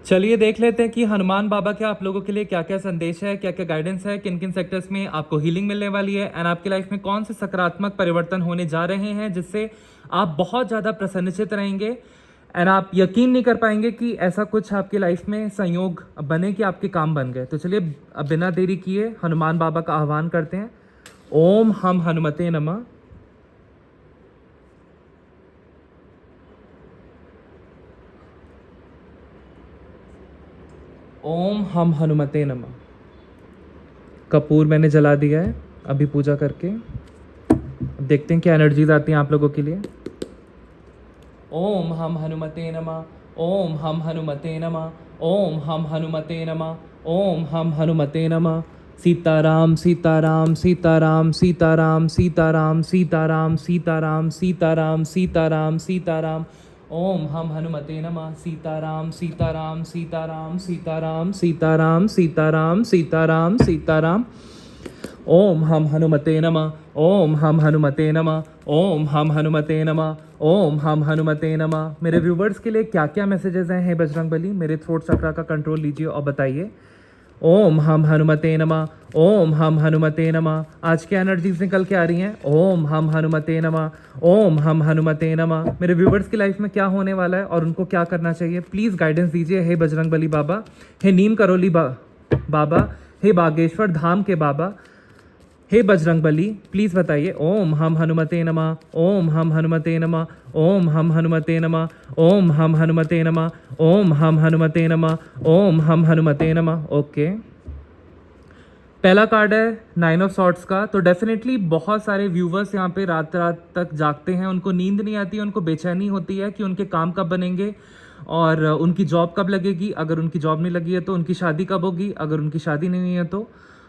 चलिए देख लेते हैं कि हनुमान बाबा के आप लोगों के लिए क्या क्या संदेश है, क्या क्या गाइडेंस है, किन किन सेक्टर्स में आपको हीलिंग मिलने वाली है एंड आपकी लाइफ में कौन से सकारात्मक परिवर्तन होने जा रहे हैं जिससे आप बहुत ज़्यादा प्रसन्नचित रहेंगे एंड आप यकीन नहीं कर पाएंगे कि ऐसा कुछ आपकी लाइफ में संयोग बने कि आपके काम बन गए। तो चलिए अब बिना देरी किए हनुमान बाबा का आह्वान करते हैं। ओम हम हनुमते नमः। ओम हम हनुमते नमः। कपूर मैंने जला दिया है अभी पूजा करके। अब देखते हैं क्या एनर्जीज आती हैं आप लोगों के लिए। ओम हम हनुमते नमः। ओम हम हनुमते नमः। ओम हम हनुमते नमः। ओम हम हनुमते नमः। सीताराम सीताराम सीताराम सीताराम सीताराम सीताराम सीताराम सीताराम सीताराम सीताराम। ओम हम हनुमते नमः। सीताराम सीताराम सीताराम सीताराम सीताराम सीताराम सीताराम सीताराम। ओम हम हनुमते नमः। ओम हम हनुमते नमः। ओम हम हनुमते नमः। ओम हम हनुमते नमः। मेरे व्यूवर्स के लिए क्या क्या मैसेजेस हैं हे बजरंग बली, मेरे थ्रोट चक्रा का कंट्रोल लीजिए और बताइए। ओम हम हनुमते नमः। ओम हम हनुमते नमः। आज क्या एनर्जीज निकल के आ रही हैं। ओम हम हनुमते नमः। ओम हम हनुमते नमः। मेरे व्यूवर्स की लाइफ में क्या होने वाला है और उनको क्या करना चाहिए, प्लीज़ गाइडेंस दीजिए हे बजरंग बली बाबा, हे नीम करोली बाबा, हे बागेश्वर धाम के बाबा, हे बजरंग बली प्लीज़ बताइए। ओम हम हनुमते नमः। ओम हम हनुमते नमः। ओम हम हनुमते नमः। ओम हम हनुमते नमः। ओम हम हनुमते नमः। ओम हम हनुमते नमः। ओके, पहला कार्ड है 9 ऑफ सॉर्ट्स का। तो डेफिनेटली बहुत सारे व्यूवर्स यहाँ पे रात रात तक जागते हैं, उनको नींद नहीं आती, उनको बेचैनी होती है कि उनके काम कब बनेंगे और उनकी जॉब कब लगेगी। अगर उनकी जॉब नहीं लगी है तो उनकी शादी कब होगी, अगर उनकी शादी नहीं हुई है तो,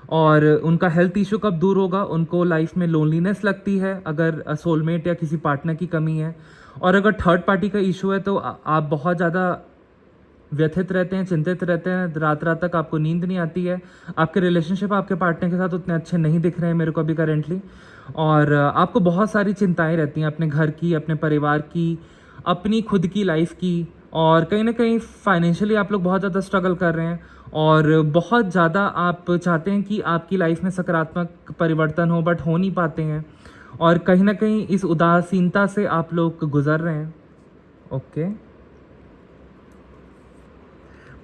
और उनका हेल्थ इशू कब दूर होगा। उनको लाइफ में लोनलीनेस लगती है अगर सोलमेट या किसी पार्टनर की कमी है, और अगर थर्ड पार्टी का इशू है तो आप बहुत ज़्यादा व्यथित रहते हैं, चिंतित रहते हैं, रात रात तक आपको नींद नहीं आती है। आपके रिलेशनशिप आपके पार्टनर के साथ उतने अच्छे नहीं दिख रहे हैं मेरे को अभी करेंटली, और आपको बहुत सारी चिंताएं रहती हैं अपने घर की, अपने परिवार की, अपनी खुद की लाइफ की, और कहीं ना कहीं फाइनेंशियली आप लोग बहुत ज़्यादा स्ट्रगल कर रहे हैं और बहुत ज़्यादा आप चाहते हैं कि आपकी लाइफ में सकारात्मक परिवर्तन हो बट हो नहीं पाते हैं, और कहीं ना कहीं इस उदासीनता से आप लोग गुजर रहे हैं। ओके,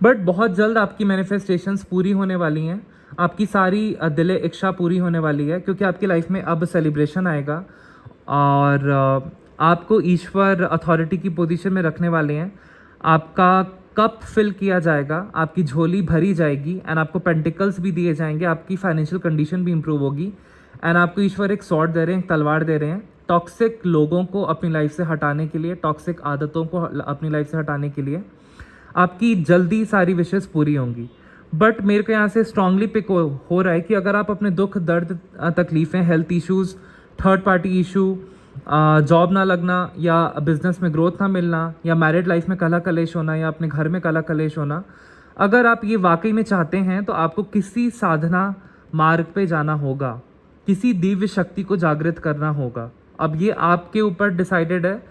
बट बहुत जल्द आपकी मैनिफेस्टेशंस पूरी होने वाली हैं, आपकी सारी दिले इच्छा पूरी होने वाली है, क्योंकि आपकी लाइफ में अब सेलिब्रेशन आएगा और आपको ईश्वर अथॉरिटी की पोजीशन में रखने वाले हैं। आपका कप फिल किया जाएगा, आपकी झोली भरी जाएगी एंड आपको पेंटिकल्स भी दिए जाएंगे, आपकी फाइनेंशियल कंडीशन भी इंप्रूव होगी एंड आपको ईश्वर एक स्वॉर्ड दे रहे हैं, एक तलवार दे रहे हैं टॉक्सिक लोगों को अपनी लाइफ से हटाने के लिए, टॉक्सिक आदतों को अपनी लाइफ से हटाने के लिए। आपकी जल्दी सारी विशेष पूरी होंगी। बट मेरे को यहाँ से स्ट्रांगली पिक हो रहा है कि अगर आप अपने दुख दर्द तकलीफ़ें, health issues, third party issue, job ना लगना या बिजनेस में ग्रोथ ना मिलना या मैरिड लाइफ में कलह कलेश होना या अपने घर में कलह कलेश होना, अगर आप ये वाकई में चाहते हैं तो आपको किसी साधना मार्ग पे जाना होगा, किसी दिव्य शक्ति को जागृत करना होगा। अब ये आपके ऊपर डिसाइडेड है,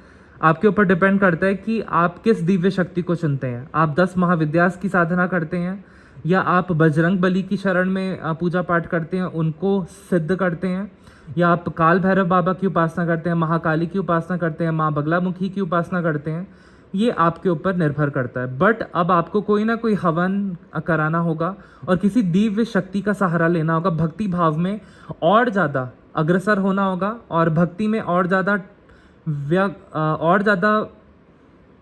आपके ऊपर डिपेंड करता है कि आप किस दिव्य शक्ति को चुनते हैं। आप 10 महाविद्यास की साधना करते हैं या आप बजरंग बली की शरण में पूजा पाठ करते हैं, उनको सिद्ध करते हैं, या आप काल भैरव बाबा की उपासना करते हैं, महाकाली की उपासना करते हैं, माँ बगलामुखी की उपासना करते हैं, ये आपके ऊपर निर्भर करता है। बट अब आपको कोई ना कोई हवन कराना होगा और किसी दिव्य शक्ति का सहारा लेना होगा, भक्ति भाव में और ज़्यादा अग्रसर होना होगा और भक्ति में और ज़्यादा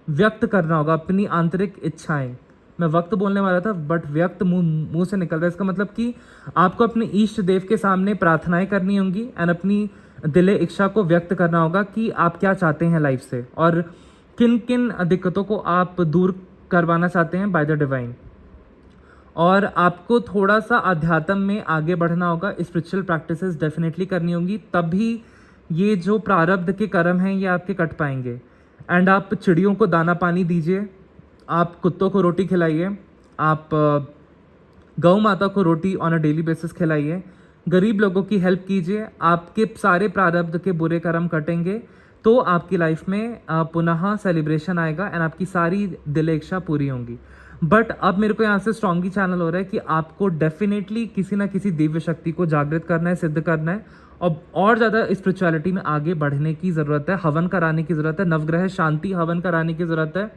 व्यक्त करना होगा अपनी आंतरिक इच्छाएं। मैं वक्त बोलने वाला था बट व्यक्त मुंह से निकल रहा है। इसका मतलब कि आपको अपने इष्ट देव के सामने प्रार्थनाएं करनी होंगी एंड अपनी दिले इच्छा को व्यक्त करना होगा कि आप क्या चाहते हैं लाइफ से और किन किन दिक्कतों को आप दूर करवाना चाहते हैं बाय द डिवाइन। और आपको थोड़ा सा अध्यात्म में आगे बढ़ना होगा, स्पिरिचुअल प्रैक्टिसेस डेफिनेटली करनी होंगी, तभी ये जो प्रारब्ध के कर्म हैं ये आपके कट पाएंगे। एंड आप चिड़ियों को दाना पानी दीजिए, आप कुत्तों को रोटी खिलाइए, आप गौ माता को रोटी ऑन अ डेली बेसिस खिलाइए, गरीब लोगों की हेल्प कीजिए, आपके सारे प्रारब्ध के बुरे कर्म कटेंगे तो आपकी लाइफ में पुनः सेलिब्रेशन आएगा एंड आपकी सारी दिल इच्छा पूरी होंगी। बट अब मेरे को यहाँ से स्ट्रांगली चैनल हो रहा है कि आपको डेफिनेटली किसी ना किसी दिव्य शक्ति को जागृत करना है, सिद्ध करना है, और ज़्यादा स्पिरिचुअलिटी में आगे बढ़ने की ज़रूरत है। हवन कराने की ज़रूरत है, नवग्रह शांति हवन कराने की ज़रूरत है,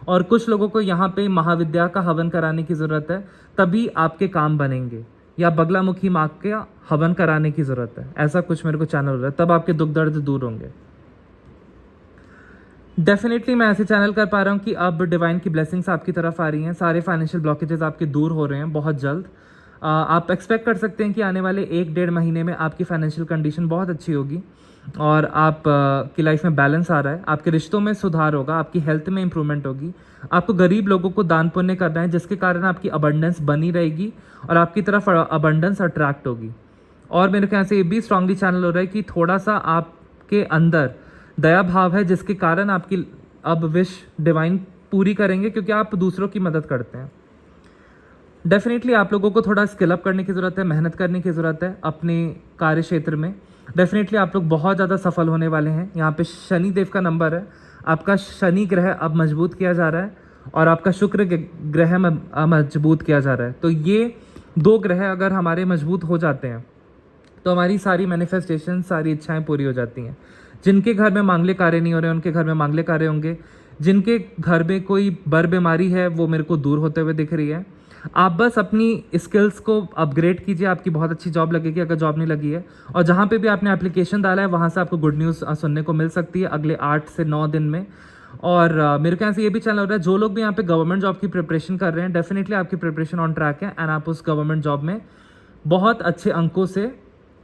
और कुछ लोगों को यहाँ पे महाविद्या का हवन कराने की ज़रूरत है, तभी आपके काम बनेंगे। या बगलामुखी माँ का हवन कराने की ज़रूरत है, ऐसा कुछ मेरे को चैनल हो रहा है, तब आपके दुख दर्द दूर होंगे। डेफिनेटली मैं ऐसे चैनल कर पा रहा हूँ कि अब डिवाइन की ब्लेसिंग्स आपकी तरफ आ रही हैं, सारे फाइनेंशियल ब्लॉकेजेस आपके दूर हो रहे हैं बहुत जल्द। आप एक्सपेक्ट कर सकते हैं कि आने वाले 1-1.5 महीने में आपकी फाइनेंशियल कंडीशन बहुत अच्छी होगी, और आप की लाइफ में बैलेंस आ रहा है, आपके रिश्तों में सुधार होगा, आपकी हेल्थ में इंप्रूवमेंट होगी। आपको गरीब लोगों को दान पुण्य करना है, जिसके कारण आपकी अबंडेंस बनी रहेगी और आपकी तरफ अबंडेंस अट्रैक्ट होगी। और मेरे ख्याल से ये भी स्ट्रांगली चैनल हो रहा है कि थोड़ा सा आपके अंदर दया भाव है, जिसके कारण आपकी अब विश डिवाइन पूरी करेंगे, क्योंकि आप दूसरों की मदद करते हैं। डेफिनेटली आप लोगों को थोड़ा स्किल अप करने की ज़रूरत है, मेहनत करने की ज़रूरत है अपने कार्य क्षेत्र में। डेफिनेटली आप लोग बहुत ज़्यादा सफल होने वाले हैं। यहाँ पे शनि देव का नंबर है, आपका शनि ग्रह अब मजबूत किया जा रहा है, और आपका शुक्र ग्रह मजबूत किया जा रहा है। तो ये 2 ग्रह अगर हमारे मजबूत हो जाते हैं तो हमारी सारी मैनिफेस्टेशन, सारी इच्छाएं पूरी हो जाती हैं। जिनके घर में मांगलिक कार्य नहीं हो रहे, उनके घर में मांगलिक कार्य होंगे। जिनके घर में कोई बर बीमारी है, वो मेरे को दूर होते हुए दिख रही है। आप बस अपनी स्किल्स को अपग्रेड कीजिए, आपकी बहुत अच्छी जॉब लगेगी अगर जॉब नहीं लगी है। और जहाँ पे भी आपने एप्लीकेशन डाला है, वहाँ से आपको गुड न्यूज़ सुनने को मिल सकती है अगले 8 से 9 दिन में। और मेरे ख्याल से ये भी चैनल हो रहा है, जो लोग भी यहाँ पे गवर्नमेंट जॉब की प्रिपरेशन कर रहे हैं, डेफिनेटली आपकी प्रिपरेशन ऑन ट्रैक है, एंड आप उस गवर्नमेंट जॉब में बहुत अच्छे अंकों से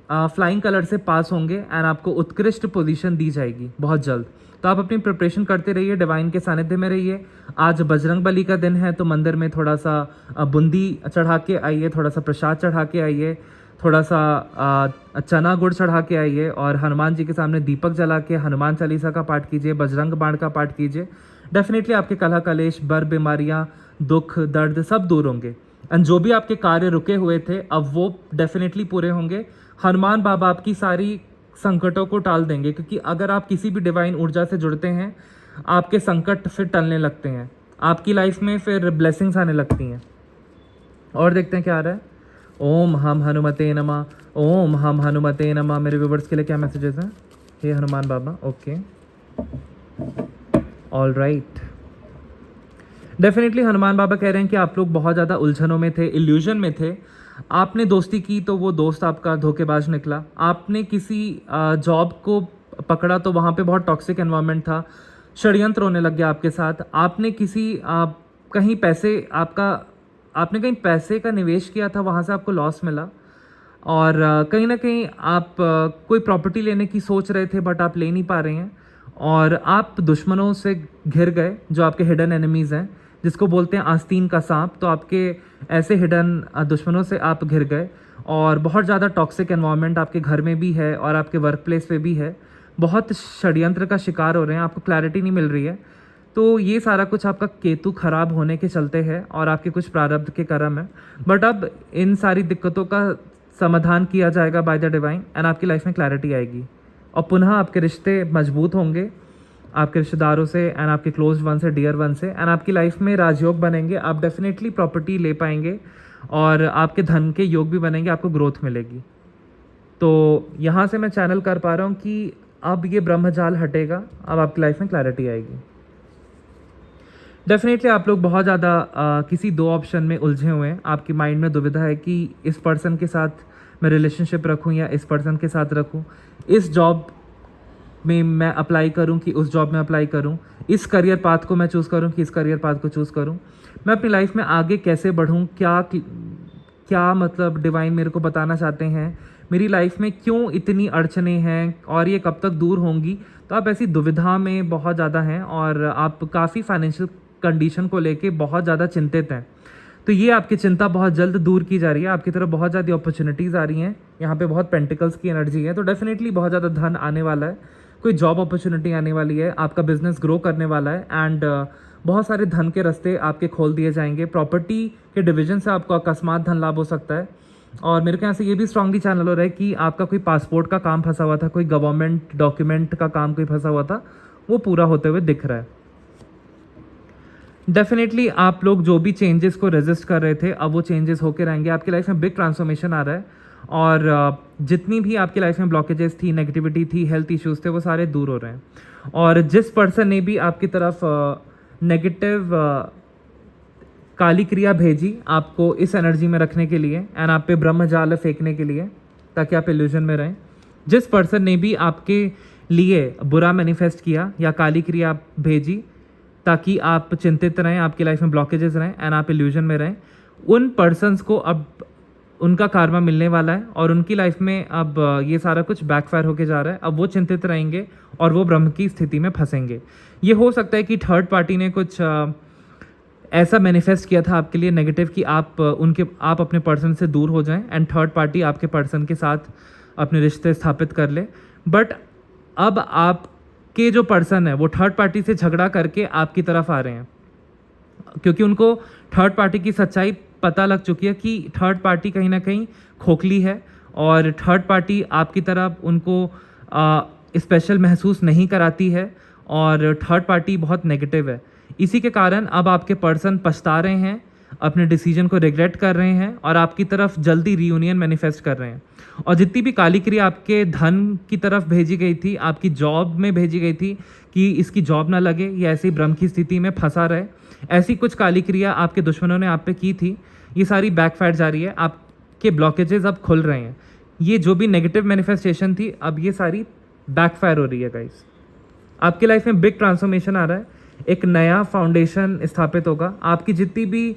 फ्लाइंग कलर से पास होंगे, एंड आपको उत्कृष्ट पोजीशन दी जाएगी बहुत जल्द। तो आप अपनी प्रिपरेशन करते रहिए, डिवाइन के सानिध्य में रहिए। आज बजरंग बली का दिन है, तो मंदिर में थोड़ा सा बूंदी चढ़ा के आइए, थोड़ा सा प्रसाद चढ़ा के आइए, थोड़ा सा चना गुड़ चढ़ा के आइए, और हनुमान जी के सामने दीपक जला के हनुमान चालीसा का पाठ कीजिए, बजरंग बाण का पाठ कीजिए। डेफिनेटली आपके कलह कलेश, बर बीमारियाँ, दुख दर्द सब दूर होंगे, एंड जो भी आपके कार्य रुके हुए थे अब वो डेफिनेटली पूरे होंगे। हनुमान बाबा आपकी सारी संकटों को टाल देंगे, क्योंकि अगर आप किसी भी डिवाइन ऊर्जा से जुड़ते हैं, आपके संकट फिर टलने लगते हैं, आपकी लाइफ में फिर ब्लेसिंग्स आने लगती हैं। और देखते हैं क्या आ रहा है। ओम हम हनुमते नमः, ओम हम हनुमते नमः। मेरे व्यूवर्स के लिए क्या मैसेजेस हैं? Hey Hanuman Baba, okay, all right. Definitely Hanuman Baba कह रहे हैं कि आप लोग बहुत ज़्यादा उलझनों में थे, इल्यूजन में थे। आपने दोस्ती की तो वो दोस्त आपका धोखेबाज निकला। आपने किसी जॉब को पकड़ा तो वहाँ पे बहुत टॉक्सिक एनवायरनमेंट था, षड्यंत्र होने लग गया आपके साथ। आपने कहीं पैसे का निवेश किया था, वहाँ से आपको लॉस मिला। और कहीं ना कहीं आप कोई प्रॉपर्टी लेने की सोच रहे थे, बट आप ले नहीं पा रहे हैं, और आप दुश्मनों से घिर गए, जो आपके हिडन एनिमीज़ हैं, जिसको बोलते हैं आस्तीन का सांप। तो आपके ऐसे हिडन दुश्मनों से आप घिर गए, और बहुत ज़्यादा टॉक्सिक एनवायरनमेंट आपके घर में भी है और आपके वर्क प्लेस पे भी है। बहुत षड्यंत्र का शिकार हो रहे हैं, आपको क्लैरिटी नहीं मिल रही है। तो ये सारा कुछ आपका केतु खराब होने के चलते है, और आपके कुछ प्रारब्ध के कर्म है। बट अब इन सारी दिक्कतों का समाधान किया जाएगा बाय द डिवाइन, एंड आपकी लाइफ में क्लैरिटी आएगी, और पुनः आपके रिश्ते मजबूत होंगे आपके रिश्तेदारों से, एंड आपके क्लोज वन से, डियर वन से, एंड आपकी लाइफ में राजयोग बनेंगे। आप डेफिनेटली प्रॉपर्टी ले पाएंगे, और आपके धन के योग भी बनेंगे, आपको ग्रोथ मिलेगी। तो यहाँ से मैं चैनल कर पा रहा हूँ कि अब ये ब्रह्मजाल हटेगा, अब आपकी लाइफ में क्लैरिटी आएगी। डेफिनेटली आप लोग बहुत ज़्यादा किसी 2 ऑप्शन में उलझे हुए हैं। आपकी माइंड में दुविधा है कि इस पर्सन के साथ मैं रिलेशनशिप रखूं या इस पर्सन के साथ रखूं, इस जॉब में मैं अप्लाई करूं कि उस जॉब में अप्लाई करूं, इस करियर पाथ को मैं चूज़ करूं कि इस करियर पाथ को चूज़ करूं, मैं अपनी लाइफ में आगे कैसे बढ़ूं, क्या मतलब डिवाइन मेरे को बताना चाहते हैं, मेरी लाइफ में क्यों इतनी अड़चने हैं और ये कब तक दूर होंगी। तो आप ऐसी दुविधा में बहुत ज़्यादा हैं, और आप काफ़ी फाइनेंशियल कंडीशन को लेके बहुत ज़्यादा चिंतित हैं। तो ये आपकी चिंता बहुत जल्द दूर की जा रही है, आपकी तरफ बहुत ज़्यादा अपॉर्चुनिटीज़ आ रही हैं। यहाँ पे बहुत पेंटिकल्स की एनर्जी है, तो डेफिनेटली बहुत ज़्यादा धन आने वाला है, कोई जॉब अपॉर्चुनिटी आने वाली है, आपका बिजनेस ग्रो करने वाला है, एंड बहुत सारे धन के रास्ते आपके खोल दिए जाएंगे। प्रॉपर्टी के डिवीजन से आपको अकस्मात धन लाभ हो सकता है। और मेरे ख्याल से ये भी स्ट्रांगली चैनल हो रहा है कि आपका कोई पासपोर्ट का काम फंसा हुआ था, कोई गवर्नमेंट डॉक्यूमेंट का काम कोई फंसा हुआ था, वो पूरा होते हुए दिख रहा है। डेफिनेटली आप लोग जो भी चेंजेस को रेजिस्ट कर रहे थे, अब वो चेंजेस होके रहेंगे। आपकी लाइफ में बिग ट्रांसफॉर्मेशन आ रहा है और जितनी भी आपकी लाइफ में ब्लॉकेजेस थी, नेगेटिविटी थी, हेल्थ इश्यूज थे, वो सारे दूर हो रहे हैं। और जिस पर्सन ने भी आपकी तरफ नेगेटिव काली क्रिया भेजी आपको इस एनर्जी में रखने के लिए एंड आप पे ब्रह्मजाल फेंकने के लिए, ताकि आप इल्यूजन में रहें, जिस पर्सन ने भी आपके लिए बुरा मैनिफेस्ट किया या काली क्रिया भेजी ताकि आप चिंतित रहें, आपकी लाइफ में ब्लॉकेजेस रहें एंड आप इल्यूजन में रहें, उन पर्सन्स को अब उनका कार्मा मिलने वाला है और उनकी लाइफ में अब ये सारा कुछ बैकफायर होके जा रहा है। अब वो चिंतित रहेंगे और वो ब्रह्म की स्थिति में फंसेंगे। ये हो सकता है कि थर्ड पार्टी ने कुछ ऐसा मैनिफेस्ट किया था आपके लिए नेगेटिव कि आप अपने पर्सन से दूर हो जाएं एंड थर्ड पार्टी आपके पर्सन के साथ अपने रिश्ते स्थापित कर ले। बट अब आपके जो पर्सन है वो थर्ड पार्टी से झगड़ा करके आपकी तरफ आ रहे हैं, क्योंकि उनको थर्ड पार्टी की सच्चाई पता लग चुकी है कि थर्ड पार्टी कहीं ना कहीं खोखली है और थर्ड पार्टी आपकी तरफ उनको स्पेशल महसूस नहीं कराती है और थर्ड पार्टी बहुत नेगेटिव है। इसी के कारण अब आपके पर्सन पछता रहे हैं, अपने डिसीजन को रिग्रेट कर रहे हैं और आपकी तरफ जल्दी रीयूनियन मैनिफेस्ट कर रहे हैं। और जितनी भी काली क्रिया आपके धन की तरफ भेजी गई थी, आपकी जॉब में भेजी गई थी कि इसकी जॉब ना लगे या ऐसी ब्रह्म की स्थिति में फंसा रहे, ऐसी कुछ काली क्रिया आपके दुश्मनों ने आप पे की थी, ये सारी बैकफायर जा रही है। आपके ब्लॉकेजेस अब खुल रहे हैं। ये जो भी नेगेटिव मैनिफेस्टेशन थी, अब ये सारी बैकफायर हो रही है गाइस। आपकी लाइफ में बिग ट्रांसफॉर्मेशन आ रहा है, एक नया फाउंडेशन स्थापित होगा। आपकी जितनी भी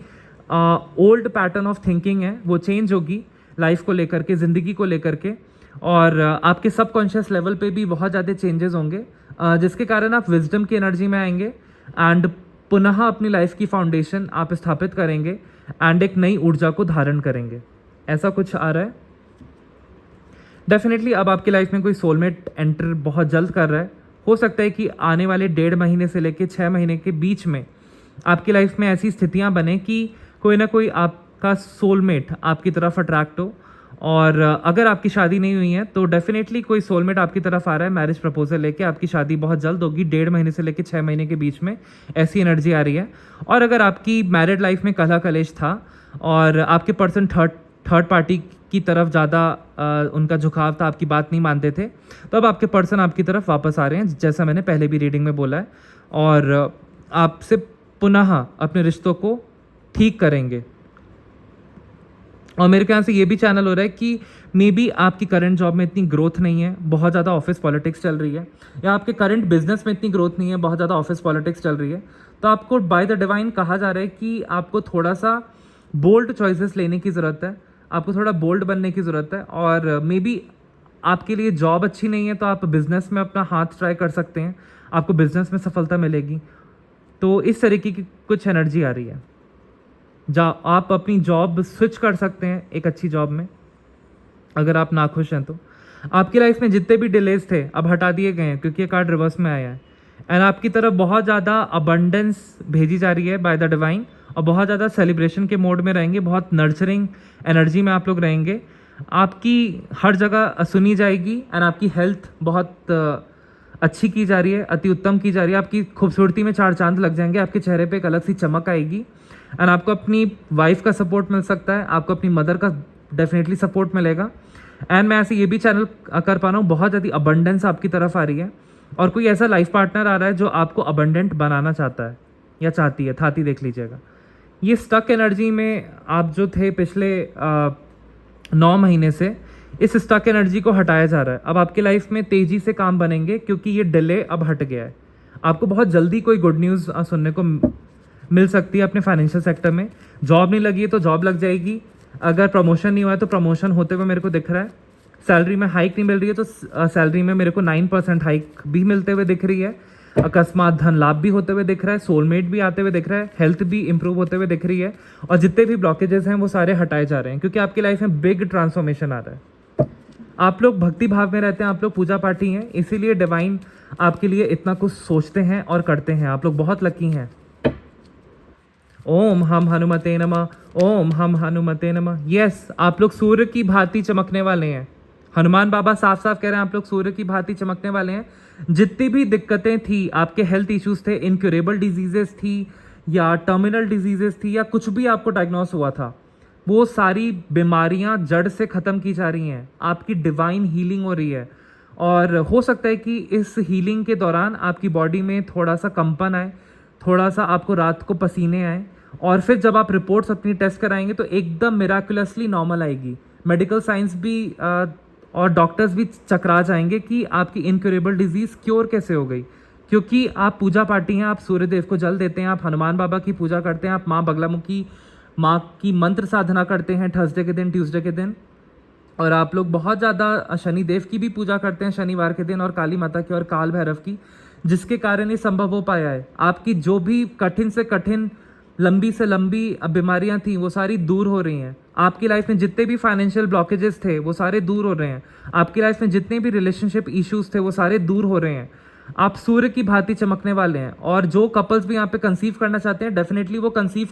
ओल्ड पैटर्न ऑफ थिंकिंग है वो चेंज होगी लाइफ को लेकर के, ज़िंदगी को लेकर के, और आपके सबकॉन्शियस लेवल पे भी बहुत ज़्यादा चेंजेस होंगे, जिसके कारण आप विजडम की एनर्जी में आएंगे एंड पुनः अपनी लाइफ की फाउंडेशन आप स्थापित करेंगे एंड एक नई ऊर्जा को धारण करेंगे। ऐसा कुछ आ रहा है। डेफिनेटली अब आपकी लाइफ में कोई सोलमेट एंटर बहुत जल्द कर रहा है। हो सकता है कि आने वाले 1.5 महीने से लेकर 6 महीने के बीच में आपकी लाइफ में ऐसी स्थितियां बने कि कोई ना कोई आपका सोलमेट आपकी तरफ अट्रैक्ट हो। और अगर आपकी शादी नहीं हुई है तो डेफिनेटली कोई सोलमेट आपकी तरफ आ रहा है मैरिज प्रपोजल लेके, आपकी शादी बहुत जल्द होगी। 1.5 महीने से लेकर 6 महीने के बीच में ऐसी एनर्जी आ रही है। और अगर आपकी मैरिड लाइफ में कलह कलेश था और आपके पर्सन थर्ड पार्टी की तरफ ज़्यादा उनका झुकाव था, आपकी बात नहीं मानते थे, तो अब आपके पर्सन आपकी तरफ वापस आ रहे हैं, जैसा मैंने पहले भी रीडिंग में बोला है, और आपसे पुनः अपने रिश्तों को ठीक करेंगे। और मेरे ख्याल से ये भी चैनल हो रहा है कि मे बी आपकी करंट जॉब में इतनी ग्रोथ नहीं है, बहुत ज़्यादा ऑफिस पॉलिटिक्स चल रही है, या आपके करंट बिजनेस में इतनी ग्रोथ नहीं है, बहुत ज़्यादा ऑफिस पॉलिटिक्स चल रही है, तो आपको बाय द डिवाइन कहा जा रहा है कि आपको थोड़ा सा बोल्ड चॉइसेस लेने की ज़रूरत है, आपको थोड़ा बोल्ड बनने की ज़रूरत है। और मे बी आपके लिए जॉब अच्छी नहीं है तो आप बिज़नेस में अपना हाथ ट्राई कर सकते हैं, आपको बिज़नेस में सफलता मिलेगी। तो इस तरीके की कुछ एनर्जी आ रही है, आप अपनी जॉब स्विच कर सकते हैं एक अच्छी जॉब में अगर आप नाखुश हैं तो। आपकी लाइफ में जितने भी डिलेज थे अब हटा दिए गए हैं, क्योंकि ये कार्ड रिवर्स में आया है एंड आपकी तरफ बहुत ज़्यादा अबंडेंस भेजी जा रही है बाय द डिवाइन, और बहुत ज़्यादा सेलिब्रेशन के मोड में रहेंगे, बहुत नर्चरिंग एनर्जी में आप लोग रहेंगे। आपकी हर जगह सुनी जाएगी एंड आपकी हेल्थ बहुत अच्छी की जा रही है, अति उत्तम की जा रही है। आपकी खूबसूरती में 4 चांद लग जाएंगे, आपके चेहरे पे एक अलग सी चमक आएगी एंड आपको अपनी वाइफ का सपोर्ट मिल सकता है, आपको अपनी मदर का डेफिनेटली सपोर्ट मिलेगा। एंड मैं ऐसे ये भी चैनल कर पा रहा हूँ, बहुत ज़्यादा अबंडेंस आपकी तरफ आ रही है और कोई ऐसा लाइफ पार्टनर आ रहा है जो आपको अबंडेंट बनाना चाहता है या चाहती है, थाती देख लीजिएगा। ये स्टक एनर्जी में आप जो थे पिछले 9 महीने से, इस स्टक एनर्जी को हटाया जा रहा है। अब आपकी लाइफ में तेज़ी से काम बनेंगे क्योंकि ये डिले अब हट गया है। आपको बहुत जल्दी कोई गुड न्यूज़ सुनने को मिल सकती है अपने फाइनेंशियल सेक्टर में। जॉब नहीं लगी है तो जॉब लग जाएगी, अगर प्रमोशन नहीं हुआ है तो प्रमोशन होते हुए मेरे को दिख रहा है। सैलरी में हाइक नहीं मिल रही है तो सैलरी में मेरे को 9% हाइक भी मिलते हुए दिख रही है। अकस्मात धन लाभ भी होते हुए दिख रहा है, सोलमेट भी आते हुए दिख रहा है, हेल्थ भी इंप्रूव होते हुए दिख रही है, और जितने भी ब्लॉकेजेस हैं वो सारे हटाए जा रहे हैं क्योंकि आपकी लाइफ में बिग ट्रांसफॉर्मेशन आ रहा है। आप लोग भक्ति भाव में रहते हैं, आप लोग पूजा पाठी हैं, इसीलिए डिवाइन आपके लिए इतना कुछ सोचते हैं और करते हैं। आप लोग बहुत लकी हैं। ओम हम हनुमते नमः, ओम हम हनुमते नमः। यस, आप लोग सूर्य की भांति चमकने वाले हैं। हनुमान बाबा साफ साफ कह रहे हैं आप लोग सूर्य की भांति चमकने वाले हैं। जितनी भी दिक्कतें थी, आपके हेल्थ इश्यूज थे, इनक्यूरेबल डिजीजेस थी, या टर्मिनल डिजीजेस थी या कुछ भी आपको डायग्नोस हुआ था, वो सारी बीमारियां जड़ से ख़त्म की जा रही हैं। आपकी डिवाइन हीलिंग हो रही है और हो सकता है कि इस हीलिंग के दौरान आपकी बॉडी में थोड़ा सा कंपन आए, थोड़ा सा आपको रात को पसीने आए, और फिर जब आप रिपोर्ट्स अपनी टेस्ट कराएंगे तो एकदम मिराकुलसली नॉर्मल आएगी। मेडिकल साइंस भी और डॉक्टर्स भी चकरा जाएंगे कि आपकी इनक्योरेबल डिजीज़ क्योर कैसे हो गई, क्योंकि आप पूजा पाठी हैं, आप सूर्यदेव को जल देते हैं, आप हनुमान बाबा की पूजा करते हैं, आप माँ बगलामुखी माँ की मंत्र साधना करते हैं थर्सडे के दिन, ट्यूसडे के दिन, और आप लोग बहुत ज़्यादा शनि देव की भी पूजा करते हैं शनिवार के दिन, और काली माता की और काल भैरव की, जिसके कारण ये संभव हो पाया है। आपकी जो भी कठिन से कठिन, लंबी से लंबी बीमारियां थी वो सारी दूर हो रही हैं। आपकी लाइफ में जितने भी फाइनेंशियल ब्लॉकेजेस थे वो सारे दूर हो रहे हैं। आपकी लाइफ में जितने भी रिलेशनशिप इश्यूज थे वो सारे दूर हो रहे हैं। आप सूर्य की भांति चमकने वाले हैं, और जो कपल्स भी यहाँ पे कंसीव करना चाहते हैं डेफिनेटली वो कंसीव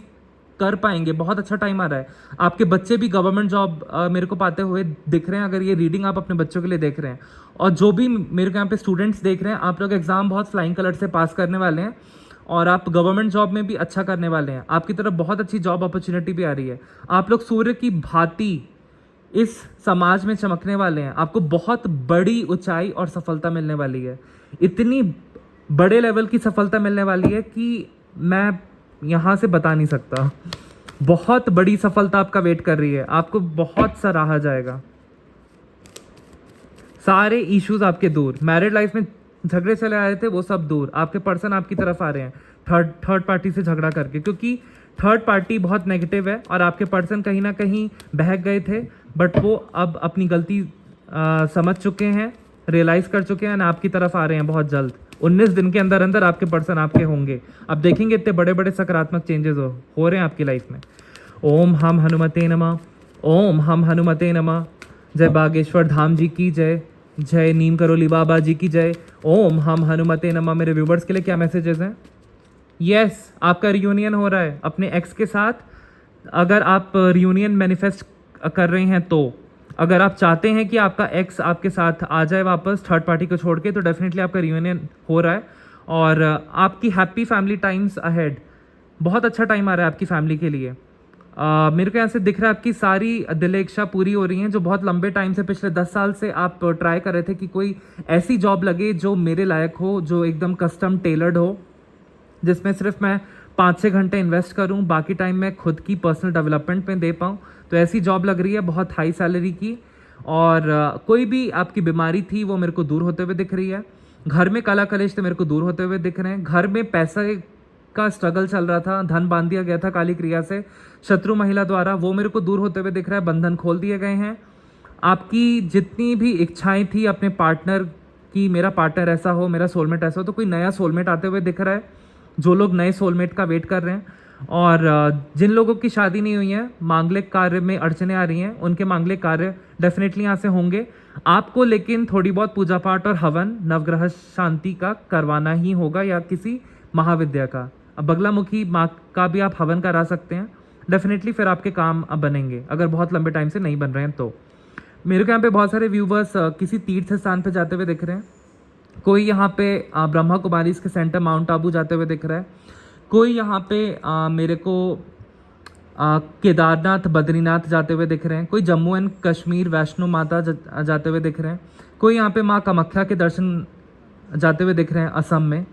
कर पाएंगे। बहुत अच्छा टाइम आ रहा है। आपके बच्चे भी गवर्नमेंट जॉब मेरे को पाते हुए दिख रहे हैं, अगर ये रीडिंग आप अपने बच्चों के लिए देख रहे हैं। और जो भी मेरे को यहाँ पे स्टूडेंट्स देख रहे हैं, आप लोग एग्जाम बहुत फ्लाइंग कलर से पास करने वाले हैं और आप गवर्नमेंट जॉब में भी अच्छा करने वाले हैं। आपकी तरफ बहुत अच्छी जॉब अपॉर्चुनिटी भी आ रही है। आप लोग सूर्य की भांति इस समाज में चमकने वाले हैं। आपको बहुत बड़ी ऊंचाई और सफलता मिलने वाली है। इतनी बड़े लेवल की सफलता मिलने वाली है कि मैं यहाँ से बता नहीं सकता। बहुत बड़ी सफलता आपका वेट कर रही है, आपको बहुत सराहा जाएगा। सारे इश्यूज आपके दूर, मैरिड लाइफ में झगड़े चले आ रहे थे वो सब दूर, आपके पर्सन आपकी तरफ आ रहे हैं थर्ड पार्टी से झगड़ा करके, क्योंकि थर्ड पार्टी बहुत नेगेटिव है और आपके पर्सन कहीं ना कहीं बहक गए थे, बट वो अब अपनी गलती समझ चुके हैं, रियलाइज कर चुके हैं, आपकी तरफ आ रहे हैं बहुत जल्द। 19 दिन के अंदर अंदर आपके पर्सन आपके होंगे। अब देखेंगे इतने बड़े बड़े सकारात्मक चेंजेस हो रहे हैं आपकी लाइफ में। ओम हम हनुमते नमः, ओम हम हनुमते नमः। जय बागेश्वर धाम जी की जय, जय नीम करोली बाबा जी की जय। ओम हम हनुमते नमः। मेरे व्यूवर्स के लिए क्या मैसेजेस हैं? यस, आपका रियूनियन हो रहा है अपने एक्स के साथ। अगर आप रियूनियन मैनिफेस्ट कर रहे हैं, तो अगर आप चाहते हैं कि आपका एक्स आपके साथ आ जाए वापस थर्ड पार्टी को छोड़ के, तो डेफिनेटली आपका रियूनियन हो रहा है और आपकी हैप्पी फैमिली टाइम्स अहेड। बहुत अच्छा टाइम आ रहा है आपकी फैमिली के लिए। मेरे को यहाँ से दिख रहा है आपकी सारी दिल इच्छा पूरी हो रही हैं, जो बहुत लंबे टाइम से, पिछले 10 साल से आप ट्राई कर रहे थे कि कोई ऐसी जॉब लगे जो मेरे लायक हो, जो एकदम कस्टम टेलर्ड हो, जिसमें सिर्फ मैं 5-6 घंटे इन्वेस्ट करूं, बाकी टाइम मैं खुद की पर्सनल डेवलपमेंट में दे पाऊं। तो ऐसी जॉब लग रही है बहुत हाई सैलरी की। और कोई भी आपकी बीमारी थी वो मेरे को दूर होते हुए दिख रही है। घर में कला कलेश तो मेरे को दूर होते हुए दिख रहे हैं। घर में पैसा का स्ट्रगल चल रहा था, धन बांध दिया गया था काली क्रिया से शत्रु महिला द्वारा, वो मेरे को दूर होते हुए दिख रहा है। बंधन खोल दिए गए हैं। आपकी जितनी भी इच्छाएं थी अपने पार्टनर की, मेरा पार्टनर ऐसा हो, मेरा सोलमेट ऐसा हो, तो कोई नया सोलमेट आते हुए दिख रहा है। जो लोग नए सोलमेट का वेट कर रहे हैं, और जिन लोगों की शादी नहीं हुई है, मांगलिक कार्य में अड़चने आ रही हैं, उनके मांगलिक कार्य डेफिनेटली यहाँ से होंगे। आपको लेकिन थोड़ी बहुत पूजा पाठ और हवन नवग्रह शांति का करवाना ही होगा, या किसी महाविद्या का। अब बगलामुखी माँ का भी आप हवन करा सकते हैं डेफिनेटली, फिर आपके काम अब बनेंगे, अगर बहुत लंबे टाइम से नहीं बन रहे हैं तो। मेरे को यहाँ पे बहुत सारे व्यूवर्स किसी तीर्थ स्थान पे जाते हुए दिख रहे हैं। कोई यहाँ पे ब्रह्मा कुमारी के सेंटर माउंट आबू जाते हुए दिख रहा है। कोई यहाँ पे मेरे को केदारनाथ बद्रीनाथ जाते हुए दिख रहे हैं। कोई जम्मू एंड कश्मीर वैष्णो माता जाते हुए दिख रहे हैं। कोई यहाँ पे माँ कामाख्या के दर्शन जाते हुए दिख रहे हैं असम में,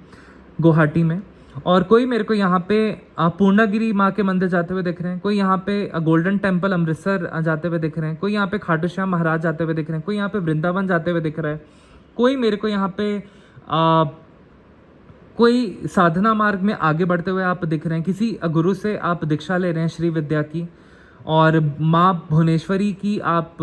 गुवाहाटी में। और कोई मेरे को यहाँ पे पूर्णागिरी माँ के मंदिर जाते हुए दिख रहे हैं। कोई यहाँ पे गोल्डन टेम्पल अमृतसर जाते हुए दिख रहे हैं। कोई यहाँ पे खाटू श्याम महाराज जाते हुए दिख रहे हैं। कोई यहाँ पे वृंदावन जाते हुए दिख रहा है। कोई मेरे को यहाँ पे कोई साधना मार्ग में आगे बढ़ते हुए आप दिख रहे हैं। किसी गुरु से आप दीक्षा ले रहे हैं श्री विद्या की, और माँ भुवनेश्वरी की आप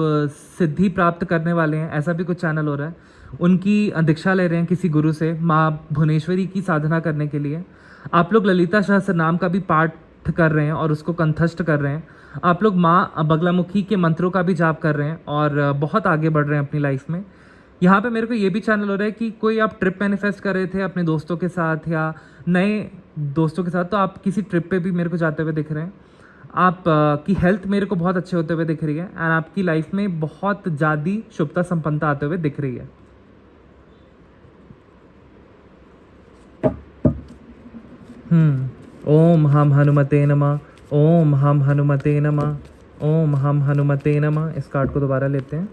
सिद्धि प्राप्त करने वाले हैं, ऐसा भी कुछ चैनल हो रहा है। उनकी दीक्षा ले रहे हैं किसी गुरु से माँ भुवनेश्वरी की साधना करने के लिए। आप लोग ललिता सहस्त्र नाम का भी पाठ कर रहे हैं और उसको कंठस्थ कर रहे हैं। आप लोग माँ बगलामुखी के मंत्रों का भी जाप कर रहे हैं और बहुत आगे बढ़ रहे हैं अपनी लाइफ में। यहाँ पे मेरे को ये भी चैनल हो रहा है कि कोई आप ट्रिप मैनिफेस्ट कर रहे थे अपने दोस्तों के साथ या नए दोस्तों के साथ, तो आप किसी ट्रिप पे भी मेरे को जाते हुए दिख रहे हैं। आप की हेल्थ मेरे को बहुत अच्छे होते हुए दिख रही है, एंड आपकी लाइफ में बहुत ज़्यादा शुभता संपन्नता आते हुए दिख रही है। ओम हम हनुमते नमः। ओम हम हनुमते नमः। ओम हम हनुमते नमः। इस कार्ड को दोबारा लेते हैं।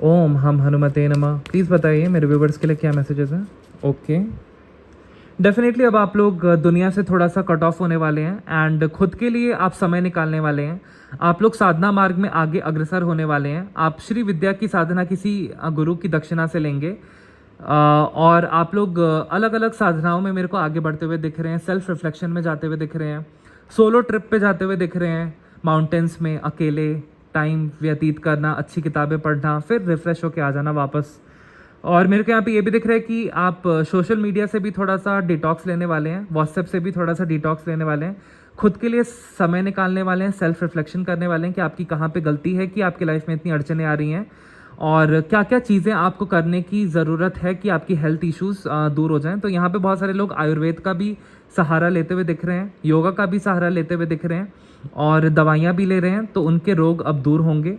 ओम हम हनुमते नमः। प्लीज़ बताइए मेरे व्यूवर्स के लिए क्या मैसेजेस हैं। ओके, डेफिनेटली अब आप लोग दुनिया से थोड़ा सा कट ऑफ होने वाले हैं एंड खुद के लिए आप समय निकालने वाले हैं। आप लोग साधना मार्ग में आगे अग्रसर होने वाले हैं। आप श्री विद्या की साधना किसी गुरु की दक्षिणा से लेंगे और आप लोग अलग अलग साधनाओं में मेरे को आगे बढ़ते हुए दिख रहे हैं। सेल्फ रिफ्लेक्शन में जाते हुए दिख रहे हैं, सोलो ट्रिप पे जाते हुए दिख रहे हैं, माउंटेन्स में अकेले टाइम व्यतीत करना, अच्छी किताबें पढ़ना, फिर रिफ़्रेश होके आ जाना वापस। और मेरे को यहाँ पे ये भी दिख रहा है कि आप सोशल मीडिया से भी थोड़ा सा डिटॉक्स लेने वाले हैं, व्हाट्सएप से भी थोड़ा सा डिटॉक्स लेने वाले हैं, खुद के लिए समय निकालने वाले हैं, सेल्फ रिफ्लेक्शन करने वाले हैं कि आपकी कहाँ पे गलती है कि आपकी लाइफ में इतनी अड़चने आ रही हैं और क्या क्या चीज़ें आपको करने की ज़रूरत है कि आपकी हेल्थ इश्यूज़ दूर हो जाएं। तो यहाँ पे बहुत सारे लोग आयुर्वेद का भी सहारा लेते हुए दिख रहे हैं, योगा का भी सहारा लेते हुए दिख रहे हैं और दवाइयाँ भी ले रहे हैं, तो उनके रोग अब दूर होंगे।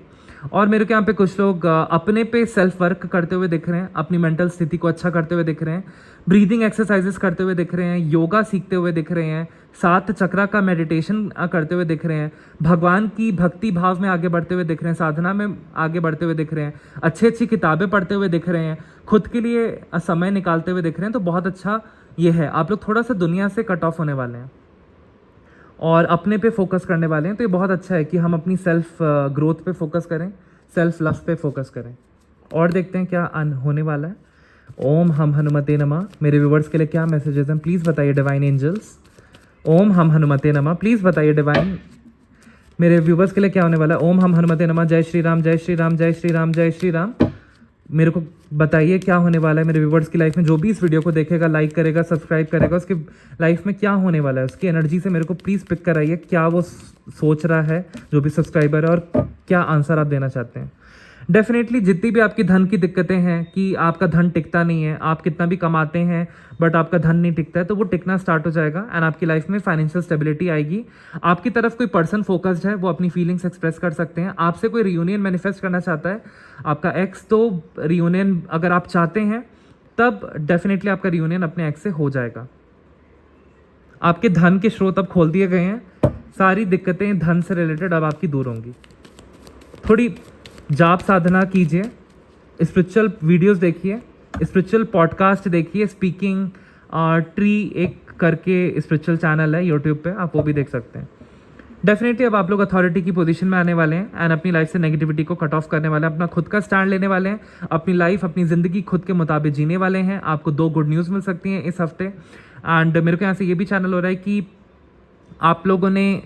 और मेरे को यहाँ पे कुछ लोग अपने पे सेल्फ वर्क करते हुए दिख रहे हैं, अपनी मेंटल स्थिति को अच्छा करते हुए दिख रहे हैं, ब्रीदिंग एक्सरसाइजेस करते हुए दिख रहे हैं, योगा सीखते हुए दिख रहे हैं, 7 चक्रा का मेडिटेशन करते हुए दिख रहे हैं, भगवान की भक्ति भाव में आगे बढ़ते हुए दिख रहे हैं, साधना में आगे बढ़ते हुए दिख रहे हैं, अच्छी अच्छी किताबें पढ़ते हुए दिख रहे हैं, खुद के लिए समय निकालते हुए दिख रहे हैं। तो बहुत अच्छा ये है, आप लोग थोड़ा सा दुनिया से कट ऑफ होने वाले हैं और अपने पे फोकस करने वाले हैं। तो ये बहुत अच्छा है कि हम अपनी सेल्फ ग्रोथ पे फोकस करें, सेल्फ लव पे फोकस करें। और देखते हैं क्या होने वाला है। ओम हम हनुमते नमः। मेरे व्यूवर्स के लिए क्या मैसेजेस हैं, प्लीज़ बताइए डिवाइन एंजल्स। ओम हम हनुमते नमः। प्लीज़ बताइए डिवाइन, मेरे व्यूवर्स के लिए क्या होने वाला है। ओम हम हनुमते नमः। जय श्री राम, जय श्री राम, जय श्री राम, जय श्री राम। मेरे को बताइए क्या होने वाला है मेरे व्यूवर्स की लाइफ में। जो भी इस वीडियो को देखेगा, लाइक करेगा, सब्सक्राइब करेगा, उसकी लाइफ में क्या होने वाला है, उसकी एनर्जी से मेरे को प्लीज़ पिक कराइए। क्या वो सोच रहा है जो भी सब्सक्राइबर है और क्या आंसर आप देना चाहते हैं। डेफिनेटली जितनी भी आपकी धन की दिक्कतें हैं कि आपका धन टिकता नहीं है, आप कितना भी कमाते हैं बट आपका धन नहीं टिकता है, तो वो टिकना स्टार्ट हो जाएगा एंड आपकी लाइफ में फाइनेंशियल स्टेबिलिटी आएगी। आपकी तरफ कोई पर्सन फोकस्ड है, वो अपनी फीलिंग्स एक्सप्रेस कर सकते हैं। आपसे कोई रियूनियन मैनिफेस्ट करना चाहता है आपका एक्स, तो रियूनियन अगर आप चाहते हैं तब डेफिनेटली आपका रियूनियन अपने एक्स से हो जाएगा। आपके धन के स्रोत अब खोल दिए गए हैं, सारी दिक्कतें धन से रिलेटेड अब आपकी दूर होंगी। थोड़ी जाप साधना कीजिए, स्पिरिचुअल वीडियोस देखिए, स्पिरिचुअल पॉडकास्ट देखिए, स्पीकिंग ट्री एक करके स्पिरिचुअल चैनल है यूट्यूब पे, आप वो भी देख सकते हैं। डेफिनेटली अब आप लोग अथॉरिटी की पोजीशन में आने वाले हैं एंड अपनी लाइफ से नेगेटिविटी को कट ऑफ करने वाले हैं, अपना खुद का स्टैंड लेने वाले हैं, अपनी लाइफ अपनी ज़िंदगी खुद के मुताबिक जीने वाले हैं। आपको 2 गुड न्यूज़ मिल सकती हैं इस हफ्ते। एंड मेरे को यहाँ से ये भी चैनल हो रहा है कि आप लोगों ने